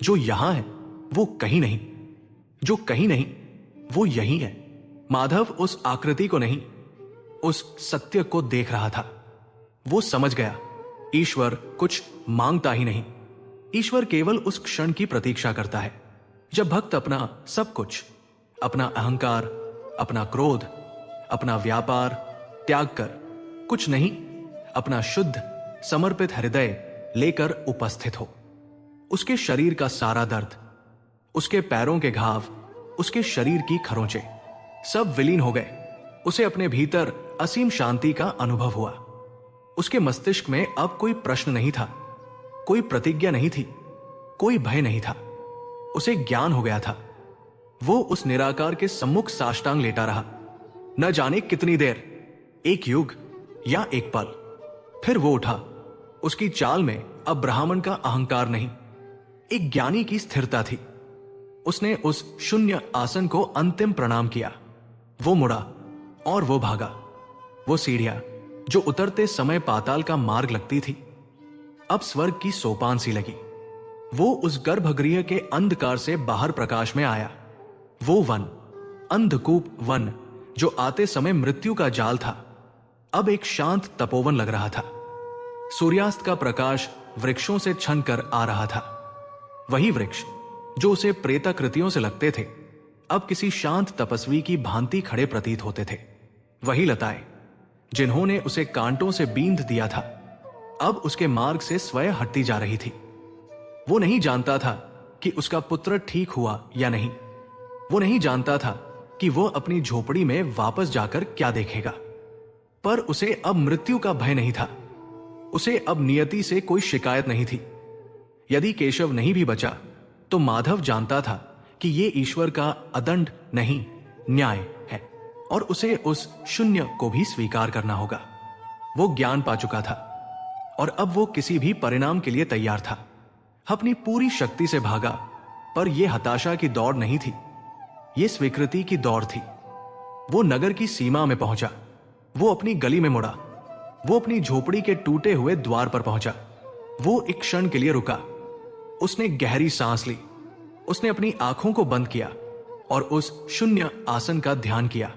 जो यहां है वो कहीं नहीं, जो कहीं नहीं वो यही है। माधव उस आकृति को नहीं, उस सत्य को देख रहा था। वो समझ गया, ईश्वर कुछ मांगता ही नहीं। ईश्वर केवल उस क्षण की प्रतीक्षा करता है जब भक्त अपना सब कुछ, अपना अहंकार, अपना क्रोध, अपना व्यापार त्याग कर, कुछ नहीं, अपना शुद्ध समर्पित हृदय लेकर उपस्थित हो। उसके शरीर का सारा दर्द, उसके पैरों के घाव, उसके शरीर की खरोंचें सब विलीन हो गए। उसे अपने भीतर असीम शांति का अनुभव हुआ। उसके मस्तिष्क में अब कोई प्रश्न नहीं था, कोई प्रतिज्ञा नहीं थी, कोई भय नहीं था। उसे ज्ञान हो गया था। वो उस निराकार के सम्मुख साष्टांग लेटा रहा, न जाने कितनी देर, एक युग या एक पल। फिर वो उठा। उसकी चाल में अब ब्राह्मण का अहंकार नहीं, एक ज्ञानी की स्थिरता थी। उसने उस शून्य आसन को अंतिम प्रणाम किया। वो मुड़ा और वो भागा। वो सीढ़ियां जो उतरते समय पाताल का मार्ग लगती थी, अब स्वर्ग की सोपान सी लगी। वो उस गर्भगृह के अंधकार से बाहर प्रकाश में आया। वो वन, अंधकूप वन, जो आते समय मृत्यु का जाल था, अब एक शांत तपोवन लग रहा था। सूर्यास्त का प्रकाश वृक्षों से छनकर आ रहा था। वही वृक्ष जो उसे प्रेताकृतियों से लगते थे, अब किसी शांत तपस्वी की भांति खड़े प्रतीत होते थे। वही लताएं जिन्होंने उसे कांटों से बींध दिया था, अब उसके मार्ग से स्वयं हटती जा रही थी। वो नहीं जानता था कि उसका पुत्र ठीक हुआ या नहीं। वो नहीं जानता था कि वो अपनी झोपड़ी में वापस जाकर क्या देखेगा। पर उसे अब मृत्यु का भय नहीं था। उसे अब नियति से कोई शिकायत नहीं थी। यदि केशव नहीं भी बचा तो माधव जानता था कि ये ईश्वर का अदंड नहीं, न्याय है, और उसे उस शून्य को भी स्वीकार करना होगा। वो ज्ञान पा चुका था और अब वो किसी भी परिणाम के लिए तैयार था। अपनी पूरी शक्ति से भागा, पर यह हताशा की दौड़ नहीं थी, ये स्वीकृति की दौड़ थी। वो नगर की सीमा में पहुंचा। वो अपनी गली में मुड़ा। वो अपनी झोपड़ी के टूटे हुए द्वार पर पहुंचा। वो एक क्षण के लिए रुका। उसने गहरी सांस ली। उसने अपनी आंखों को बंद किया और उस शून्य आसन का ध्यान किया।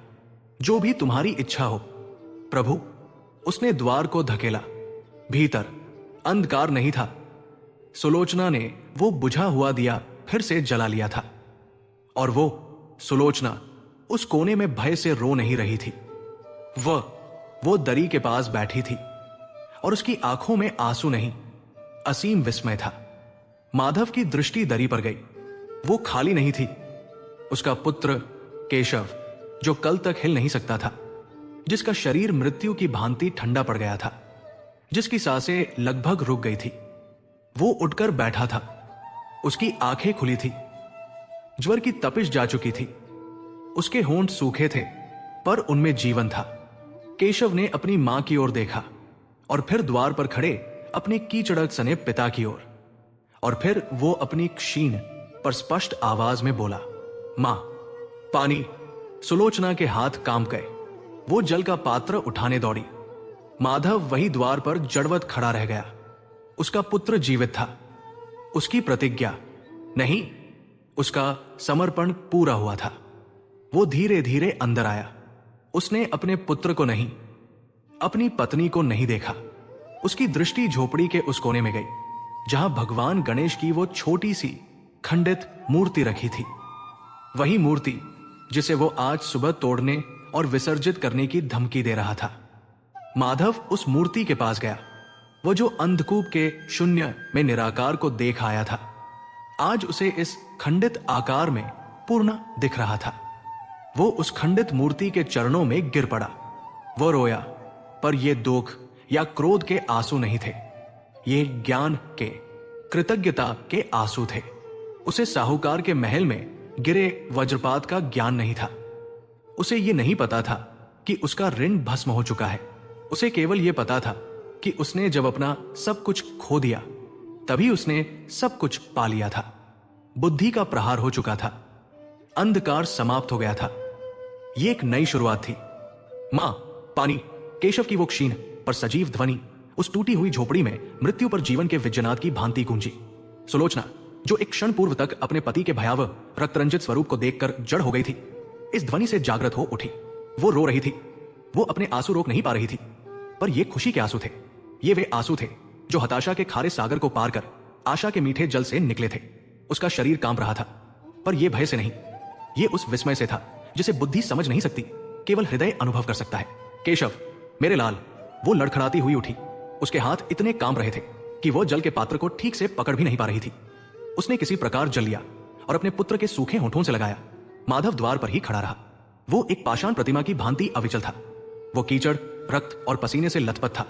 जो भी तुम्हारी इच्छा हो प्रभु। उसने द्वार को धकेला। भीतर अंधकार नहीं था। सुलोचना ने वो बुझा हुआ दिया फिर से जला लिया था, और वो सुलोचना उस कोने में भय से रो नहीं रही थी। वो दरी के पास बैठी थी और उसकी आंखों में आंसू नहीं, असीम विस्मय था। माधव की दृष्टि दरी पर गई। वो खाली नहीं थी। उसका पुत्र केशव, जो कल तक हिल नहीं सकता था, जिसका शरीर मृत्यु की भांति ठंडा पड़ गया था, जिसकी सांसें लगभग रुक गई थी, वो उठकर बैठा था। उसकी आंखें खुली थी। ज्वर की तपिश जा चुकी थी। उसके होंठ सूखे थे, पर उनमें जीवन था। केशव ने अपनी मां की ओर देखा और फिर द्वार पर खड़े अपने कीचड़क सने पिता की ओर, और फिर वो अपनी क्षीण पर स्पष्ट आवाज में बोला, मां, पानी। सुलोचना के हाथ कांप गए। वो जल का पात्र उठाने दौड़ी। माधव वही द्वार पर जड़वत खड़ा रह गया। उसका पुत्र जीवित था। उसकी प्रतिज्ञा नहीं, उसका समर्पण पूरा हुआ था। वो धीरे धीरे अंदर आया। उसने अपने पुत्र को नहीं, अपनी पत्नी को नहीं देखा। उसकी दृष्टि झोपड़ी के उस कोने में गई जहां भगवान गणेश की वो छोटी सी खंडित मूर्ति रखी थी। वही मूर्ति जिसे वो आज सुबह तोड़ने और विसर्जित करने की धमकी दे रहा था। माधव उस मूर्ति के पास गया। वो जो अंधकूप के शून्य में निराकार को देख आया था, आज उसे इस खंडित आकार में पूर्ण दिख रहा था। वो उस खंडित मूर्ति के चरणों में गिर पड़ा। वो रोया, पर ये दुख या क्रोध के आंसू नहीं थे। ये ज्ञान के, कृतज्ञता के आंसू थे। उसे साहूकार के महल में गिरे वज्रपात का ज्ञान नहीं था। उसे ये नहीं पता था कि उसका ऋण भस्म हो चुका है। उसे केवल यह पता था कि उसने जब अपना सब कुछ खो दिया, तभी उसने सब कुछ पा लिया था। बुद्धि का प्रहार हो चुका था। अंधकार समाप्त हो गया था। यह एक नई शुरुआत थी। मां, पानी। केशव की वो क्षीण पर सजीव ध्वनि उस टूटी हुई झोपड़ी में मृत्यु पर जीवन के विजयनाद की भांति गूंजी। सुलोचना, जो एक क्षण पूर्व तक अपने पति के भयावह रक्तरंजित स्वरूप को देखकर जड़ हो गई थी, इस ध्वनि से जागृत हो उठी। वो रो रही थी। वो अपने आंसू रोक नहीं पा रही थी, पर ये खुशी के आंसू थे। ये वे आंसू थे जो हताशा के खारे सागर को पार कर आशा के मीठे जल से निकले थे। उसका शरीर कांप रहा था, पर यह भय से नहीं, ये उस विस्मय से था जिसे बुद्धि समझ नहीं सकती, केवल हृदय अनुभव कर सकता है। केशव, मेरे लाल, वो लड़खड़ाती हुई उठी। उसके हाथ इतने कांप रहे थे कि वो जल के पात्र को ठीक से पकड़ भी नहीं पा रही थी। उसने किसी प्रकार जल लिया और अपने पुत्र के सूखे होठों से लगाया। माधव द्वार पर ही खड़ा रहा। वो एक पाषाण प्रतिमा की भांति अविचल था। वो कीचड़, रक्त और पसीने से लथपथ था।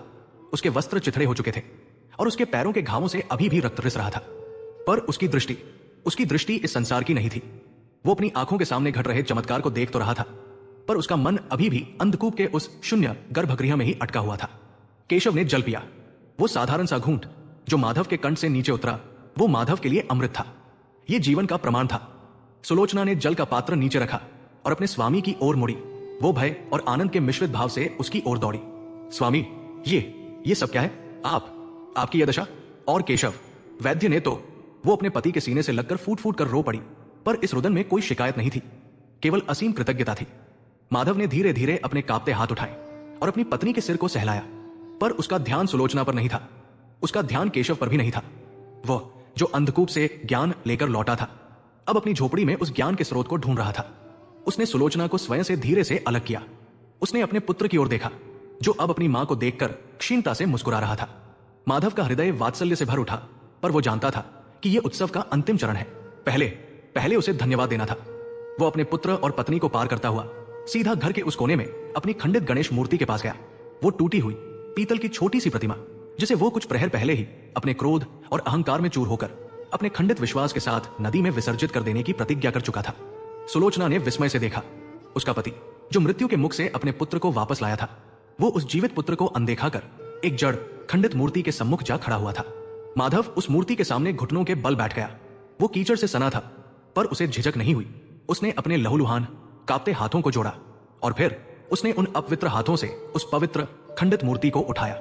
उसके वस्त्र चिथड़े हो चुके थे और उसके पैरों के घावों से अभी भी रक्त रिस रहा था। पर उसकी दृष्टि इस संसार की नहीं थी। वो अपनी आंखों के सामने घट रहे चमत्कार को देख तो रहा था, पर उसका मन अभी भी अंधकूप के उस शून्य गर्भगृह में ही अटका हुआ था। केशव ने जल पिया। वो साधारण सा घूंट जो माधव के कंठ से नीचे उतरा, वो माधव के लिए अमृत था। ये जीवन का प्रमाण था। सुलोचना ने जल का पात्र नीचे रखा और अपने स्वामी की ओर मुड़ी। वो भय और आनंद के मिश्रित भाव से उसकी ओर दौड़ी। स्वामी, ये सब क्या है? आपकी यह दशा? और केशव, वैद्य ने तो वो अपने पति के सीने से लगकर फूट फूट कर रो पड़ी, पर इस रुदन में कोई शिकायत नहीं थी, केवल असीम कृतज्ञता थी। माधव ने धीरे धीरे अपने कांपते हाथ उठाए और अपनी पत्नी के सिर को सहलाया, पर उसका ध्यान सुलोचना पर नहीं था। उसका ध्यान केशव पर भी नहीं था। वह जो अंधकूप से ज्ञान लेकर लौटा था, अब अपनी झोपड़ी में उस ज्ञान के स्रोत को ढूंढ रहा था। उसने सुलोचना को स्वयं से धीरे से अलग किया। उसने अपने पुत्र की ओर देखा, जो अब अपनी मां को देखकर क्षीणता से मुस्कुरा रहा था। माधव का हृदय वात्सल्य से भर उठा, पर वो जानता था कि यह उत्सव का अंतिम चरण है। पहले उसे धन्यवाद देना था। वो अपने पुत्र और पत्नी को पार करता हुआ सीधा घर के उस कोने में अपनी खंडित गणेश मूर्ति के पास गया। वो टूटी हुई पीतल की छोटी सी प्रतिमा, जिसे वो कुछ प्रहर पहले ही अपने क्रोध और अहंकार में चूर होकर अपने खंडित विश्वास के साथ नदी में विसर्जित कर देने की प्रतिज्ञा कर चुका था। सुलोचना ने विस्मय से देखा। उसका पति, जो मृत्यु के मुख से अपने पुत्र को वापस लाया था, वो उस जीवित पुत्र को अनदेखा कर एक जड़ खंडित मूर्ति के सम्मुख जा खड़ा हुआ था। माधव उस मूर्ति के सामने घुटनों के बल बैठ गया। वो कीचड़ से सना था, पर उसे झिझक नहीं हुई। उसने अपने लहूलुहान कांपते हाथों को जोड़ा और फिर उसने उन अपवित्र हाथों से उस पवित्र खंडित मूर्ति को उठाया।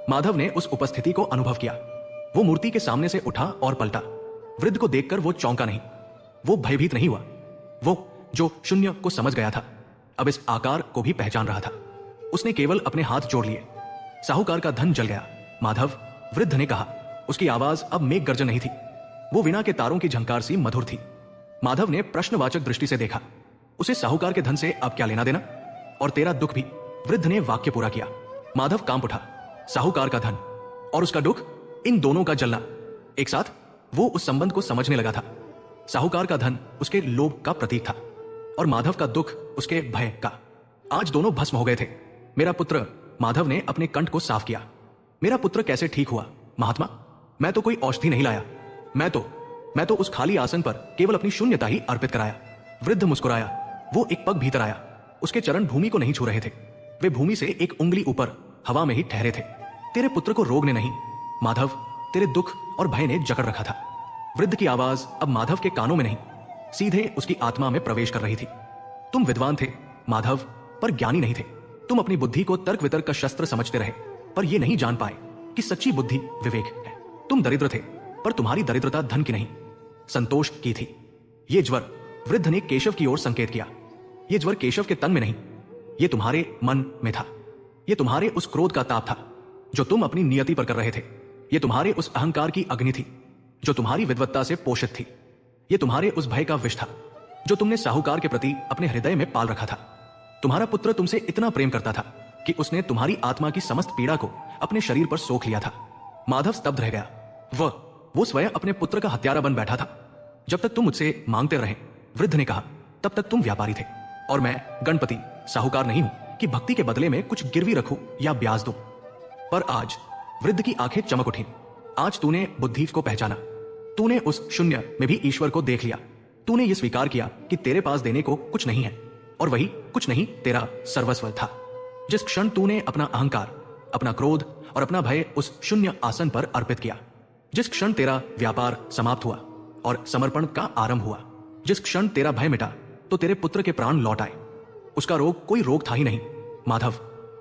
माधव ने उस उपस्थिति को अनुभव किया। वो मूर्ति के सामने से उठा और पलटा। वृद्ध को देखकर वो चौंका नहीं, वो भयभीत नहीं हुआ। वो जो शून्य को समझ गया था, अब इस आकार को भी पहचान रहा था। उसने केवल अपने हाथ जोड़ लिए। साहूकार का धन जल गया, माधव, वृद्ध ने कहा। उसकी आवाज अब मेघ गर्जन नहीं थी, वो वीणा के तारों की झंकार सी मधुर थी। माधव ने प्रश्नवाचक दृष्टि से देखा। उसे साहूकार के धन से अब क्या लेना देना? और तेरा दुख भी? वृद्ध ने वाक्य पूरा किया। माधव कांप उठा। साहूकार का धन और उसका दुख, इन दोनों का जलना एक साथ। वो उस संबंध को समझने लगा था। साहूकार का धन उसके लोभ का प्रतीक था और माधव का दुख उसके भय का। आज दोनों भस्म हो गए थे। मेरा पुत्र, माधव ने अपने कंठ को साफ किया। मेरा पुत्र कैसे ठीक हुआ महात्मा? मैं तो कोई औषधि नहीं लाया। मैं तो उस खाली आसन पर केवल अपनी शून्यता ही अर्पित कराया। वृद्ध मुस्कुराया। वो एक पग भीतर आया। उसके चरण भूमि को नहीं छू रहे थे, वे भूमि से एक उंगली ऊपर हवा में ही ठहरे थे। तेरे पुत्र को रोग ने नहीं, माधव, तेरे दुख और भय ने जकड़ रखा था। वृद्ध की आवाज अब माधव के कानों में नहीं, सीधे उसकी आत्मा में प्रवेश कर रही थी। तुम विद्वान थे माधव, पर ज्ञानी नहीं थे। तुम अपनी बुद्धि को तर्क वितर्क का शस्त्र समझते रहे, पर यह नहीं जान पाए कि सच्ची बुद्धि विवेक है। तुम दरिद्र थे, पर तुम्हारी दरिद्रता धन की नहीं, संतोष की थी। ये ज्वर, वृद्ध ने केशव की ओर संकेत किया, ये ज्वर केशव के तन में नहीं, ये तुम्हारे मन में था। ये तुम्हारे उस क्रोध का ताप था जो तुम अपनी नियति पर कर रहे थे। ये तुम्हारे उस अहंकार की अग्नि थी जो तुम्हारी विद्वत्ता से पोषित थी। ये तुम्हारे उस भय का विष था जो तुमने साहूकार के प्रति अपने हृदय में पाल रखा था। तुम्हारा पुत्र तुमसे इतना प्रेम करता था कि उसने तुम्हारी आत्मा की समस्त पीड़ा को अपने शरीर पर सोख लिया था। माधव स्तब्ध रह गया। वो स्वयं अपने पुत्र का हत्यारा बन बैठा था। जब तक तुम मुझसे मांगते रहे, वृद्ध ने कहा, तब तक तुम व्यापारी थे और मैं गणपति साहूकार नहीं हूं कि भक्ति के बदले में कुछ गिरवी रखूं या ब्याज दूं। पर आज, वृद्ध की आंखें चमक उठी, आज तूने बुद्धि को पहचाना। तूने उस शून्य में भी ईश्वर को देख लिया। तूने यह स्वीकार किया कि तेरे पास देने को कुछ नहीं है और वही कुछ नहीं तेरा सर्वस्व था। जिस क्षण तूने अपना अहंकार, अपना क्रोध और अपना भय उस शून्य आसन पर अर्पित किया, जिस क्षण तेरा व्यापार समाप्त हुआ और समर्पण का आरंभ हुआ, जिस क्षण तेरा भय मिटा तो तेरे पुत्र के प्राण लौट आए। उसका रोग कोई रोग था ही नहीं माधव,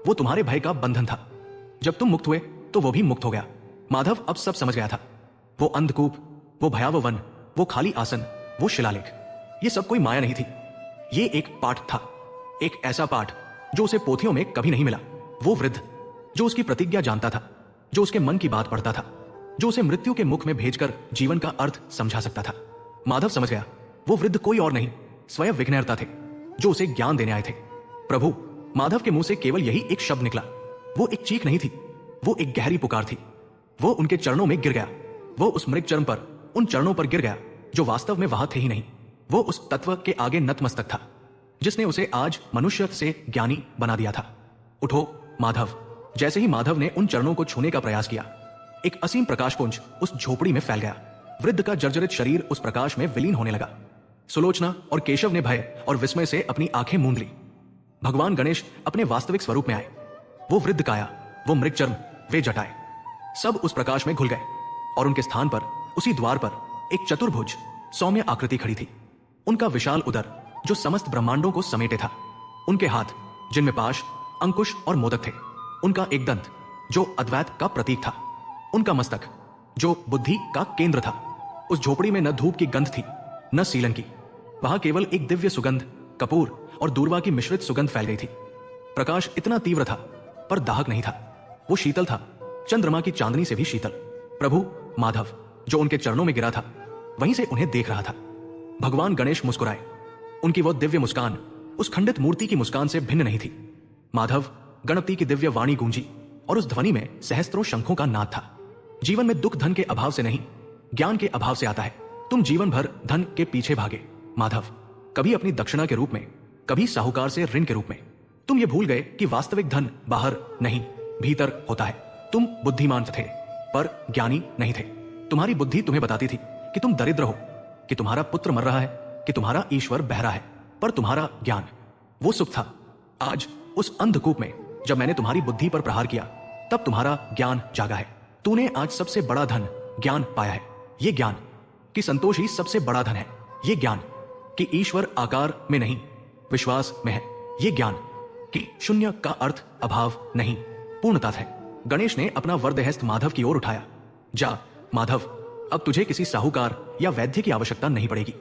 वो तुम्हारे भय का बंधन था। जब तुम मुक्त हुए तो वो भी मुक्त हो गया। माधव अब सब समझ गया था। वो अंधकूप, वो भयावह वन, वो खाली आसन, वो शिलालेख, ये सब कोई माया नहीं थी। ये एक पाठ था, एक ऐसा पाठ जो उसे पोथियों में कभी नहीं मिला। वो वृद्ध जो उसकी प्रतिज्ञा जानता था, जो उसके मन की बात पढ़ता था, जो उसे मृत्यु के मुख में भेजकर जीवन का अर्थ समझा सकता था। माधव समझ गया, वो वृद्ध कोई और नहीं, स्वयं विघ्नहर्ता थे, जो उसे ज्ञान देने आए थे। प्रभु! माधव के मुंह से केवल यही एक शब्द निकला। वो एक चीख नहीं थी, वो एक गहरी पुकार थी। वो उनके चरणों में गिर गया। वो उस मृग चरण पर, उन चरणों पर गिर गया जो वास्तव में वहां थे ही नहीं। वो उस तत्व के आगे नतमस्तक था जिसने उसे आज मनुष्य से ज्ञानी बना दिया था। उठो माधव! जैसे ही माधव ने उन चरणों को छूने का प्रयास किया, एक असीम प्रकाशपुंज उस झोपड़ी में फैल गया। वृद्ध का जर्जरित शरीर उस प्रकाश में विलीन होने लगा। सुलोचना और केशव ने भय और विस्मय से अपनी आंखें मूंद ली। भगवान गणेश अपने वास्तविक स्वरूप में आए। वो वृद्ध काया, वो मृग चर्म, वे जटाएं, सब उस प्रकाश में घुल गए और उनके स्थान पर, उसी द्वार पर एक चतुर्भुज सौम्य आकृति खड़ी थी। उनका विशाल उदर जो समस्त ब्रह्मांडों को समेटे था, उनके हाथ जिनमें पाश, अंकुश और मोदक थे, उनका एक दंत जो अद्वैत का प्रतीक था, उनका मस्तक जो बुद्धि का केंद्र था। उस झोपड़ी में न धूप की गंध थी, न सीलन की। वहां केवल एक दिव्य सुगंध, कपूर और दूर्वा की मिश्रित सुगंध फैल गई थी। प्रकाश इतना तीव्र था पर दाहक नहीं था। वो शीतल था, चंद्रमा की चांदनी से भी शीतल। प्रभु! माधव जो उनके चरणों में गिरा था, वहीं से उन्हें देख रहा था। भगवान गणेश मुस्कुराए। उनकी वो दिव्य मुस्कान उस खंडित मूर्ति की मुस्कान से भिन्न नहीं थी। माधव! गणपति की दिव्य वाणी गूंजी और उस ध्वनि में सहस्त्रों शंखों का नाद था। जीवन में दुख धन के अभाव से नहीं, ज्ञान के अभाव से आता है। तुम जीवन भर धन के पीछे भागे माधव, कभी अपनी दक्षिणा के रूप में, कभी साहूकार से ऋण के रूप में। तुम ये भूल गए कि वास्तविक धन बाहर नहीं, भीतर होता है। तुम बुद्धिमान थे पर ज्ञानी नहीं थे। तुम्हारी बुद्धि तुम्हें बताती थी कि तुम दरिद्र हो, कि तुम्हारा पुत्र मर रहा है, कि तुम्हारा ईश्वर बहरा है, पर तुम्हारा ज्ञान वो सुख था। आज उस अंधकूप में जब मैंने तुम्हारी बुद्धि पर प्रहार किया, तब तुम्हारा ज्ञान जागा है। तूने आज सबसे बड़ा धन ज्ञान पाया है। ये ज्ञान कि संतोष ही सबसे बड़ा धन है। ये ज्ञान कि ईश्वर आकार में नहीं, विश्वास में है। ये ज्ञान कि शून्य का अर्थ अभाव नहीं, पूर्णता है। गणेश ने अपना वरदहस्त माधव की ओर उठाया। जा माधव, अब तुझे किसी साहूकार या वैद्य की आवश्यकता नहीं पड़ेगी।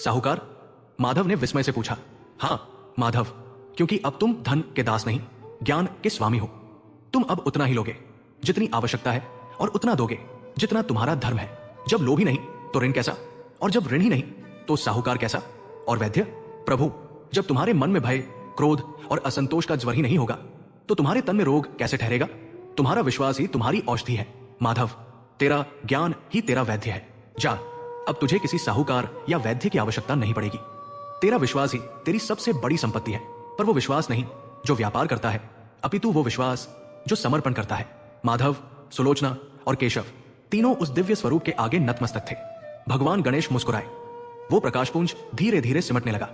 साहूकार? माधव ने विस्मय से पूछा। हां माधव, क्योंकि अब तुम धन के दास नहीं, ज्ञान के स्वामी हो। तुम अब उतना ही लोगे जितनी आवश्यकता है, और उतना दोगे जितना तुम्हारा धर्म है। जब लोभी नहीं तो ऋण कैसा, और जब ऋण ही नहीं तो साहूकार कैसा, और वैद्य? प्रभु, जब तुम्हारे मन में भय, क्रोध और असंतोष का ज्वर ही नहीं होगा, तो तुम्हारे तन में रोग कैसे ठहरेगा? तुम्हारा विश्वास ही तुम्हारी औषधि है। माधव, तेरा ज्ञान ही तेरा वैद्य है। जा, अब तुझे किसी साहूकार या वैद्य की आवश्यकता नहीं पड़ेगी। तेरा विश्वास ही तेरी सबसे बड़ी संपत्ति है। पर वो विश्वास नहीं जो व्यापार करता है, अपितु वो विश्वास जो समर्पण करता है। माधव, सुलोचना और केशव तीनों उस दिव्य स्वरूप के आगे नतमस्तक थे। भगवान गणेश मुस्कुराए। वो प्रकाशपुंज धीरे धीरे सिमटने लगा।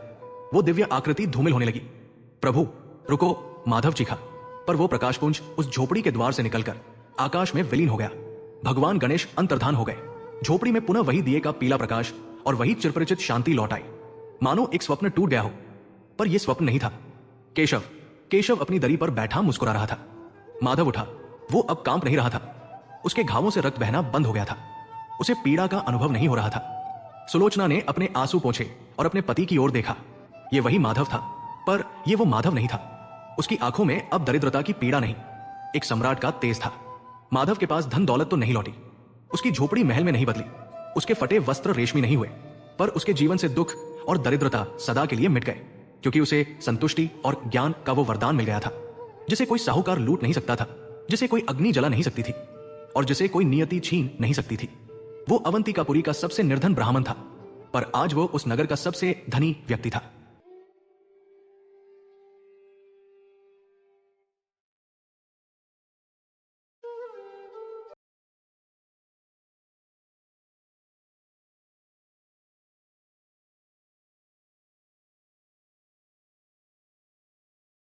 वो दिव्य आकृति धूमिल होने लगी। प्रभु रुको! माधव चीखा, पर वो प्रकाशपुंज उस झोपड़ी के द्वार से निकलकर आकाश में विलीन हो गया। भगवान गणेश अंतर्धान हो गए। झोपड़ी में पुनः वही दिए का पीला प्रकाश और वही चिरपरिचित शांति लौट आई, मानो एक स्वप्न टूट गया हो। पर यह स्वप्न नहीं था। केशव अपनी दरी पर बैठा मुस्कुरा रहा था। माधव उठा। वो अब कांप नहीं रहा था। उसके घावों से रक्त बहना बंद हो गया था। उसे पीड़ा का अनुभव नहीं हो रहा था। सुलोचना ने अपने आंसू पोंछे और अपने पति की ओर देखा। ये वही माधव था, पर यह वो माधव नहीं था। उसकी आंखों में अब दरिद्रता की पीड़ा नहीं, एक सम्राट का तेज था। माधव के पास धन दौलत तो नहीं लौटी, उसकी झोपड़ी महल में नहीं बदली, उसके फटे वस्त्र रेशमी नहीं हुए, पर उसके जीवन से दुख और दरिद्रता सदा के लिए मिट गए, क्योंकि उसे संतुष्टि और ज्ञान का वो वरदान मिल गया था, जिसे कोई साहूकार लूट नहीं सकता था, जिसे कोई अग्नि जला नहीं सकती थी, और जिसे कोई नियति छीन नहीं सकती थी। वो अवंतिकापुरी का सबसे निर्धन ब्राह्मण था, पर आज वो उस नगर का सबसे धनी व्यक्ति था।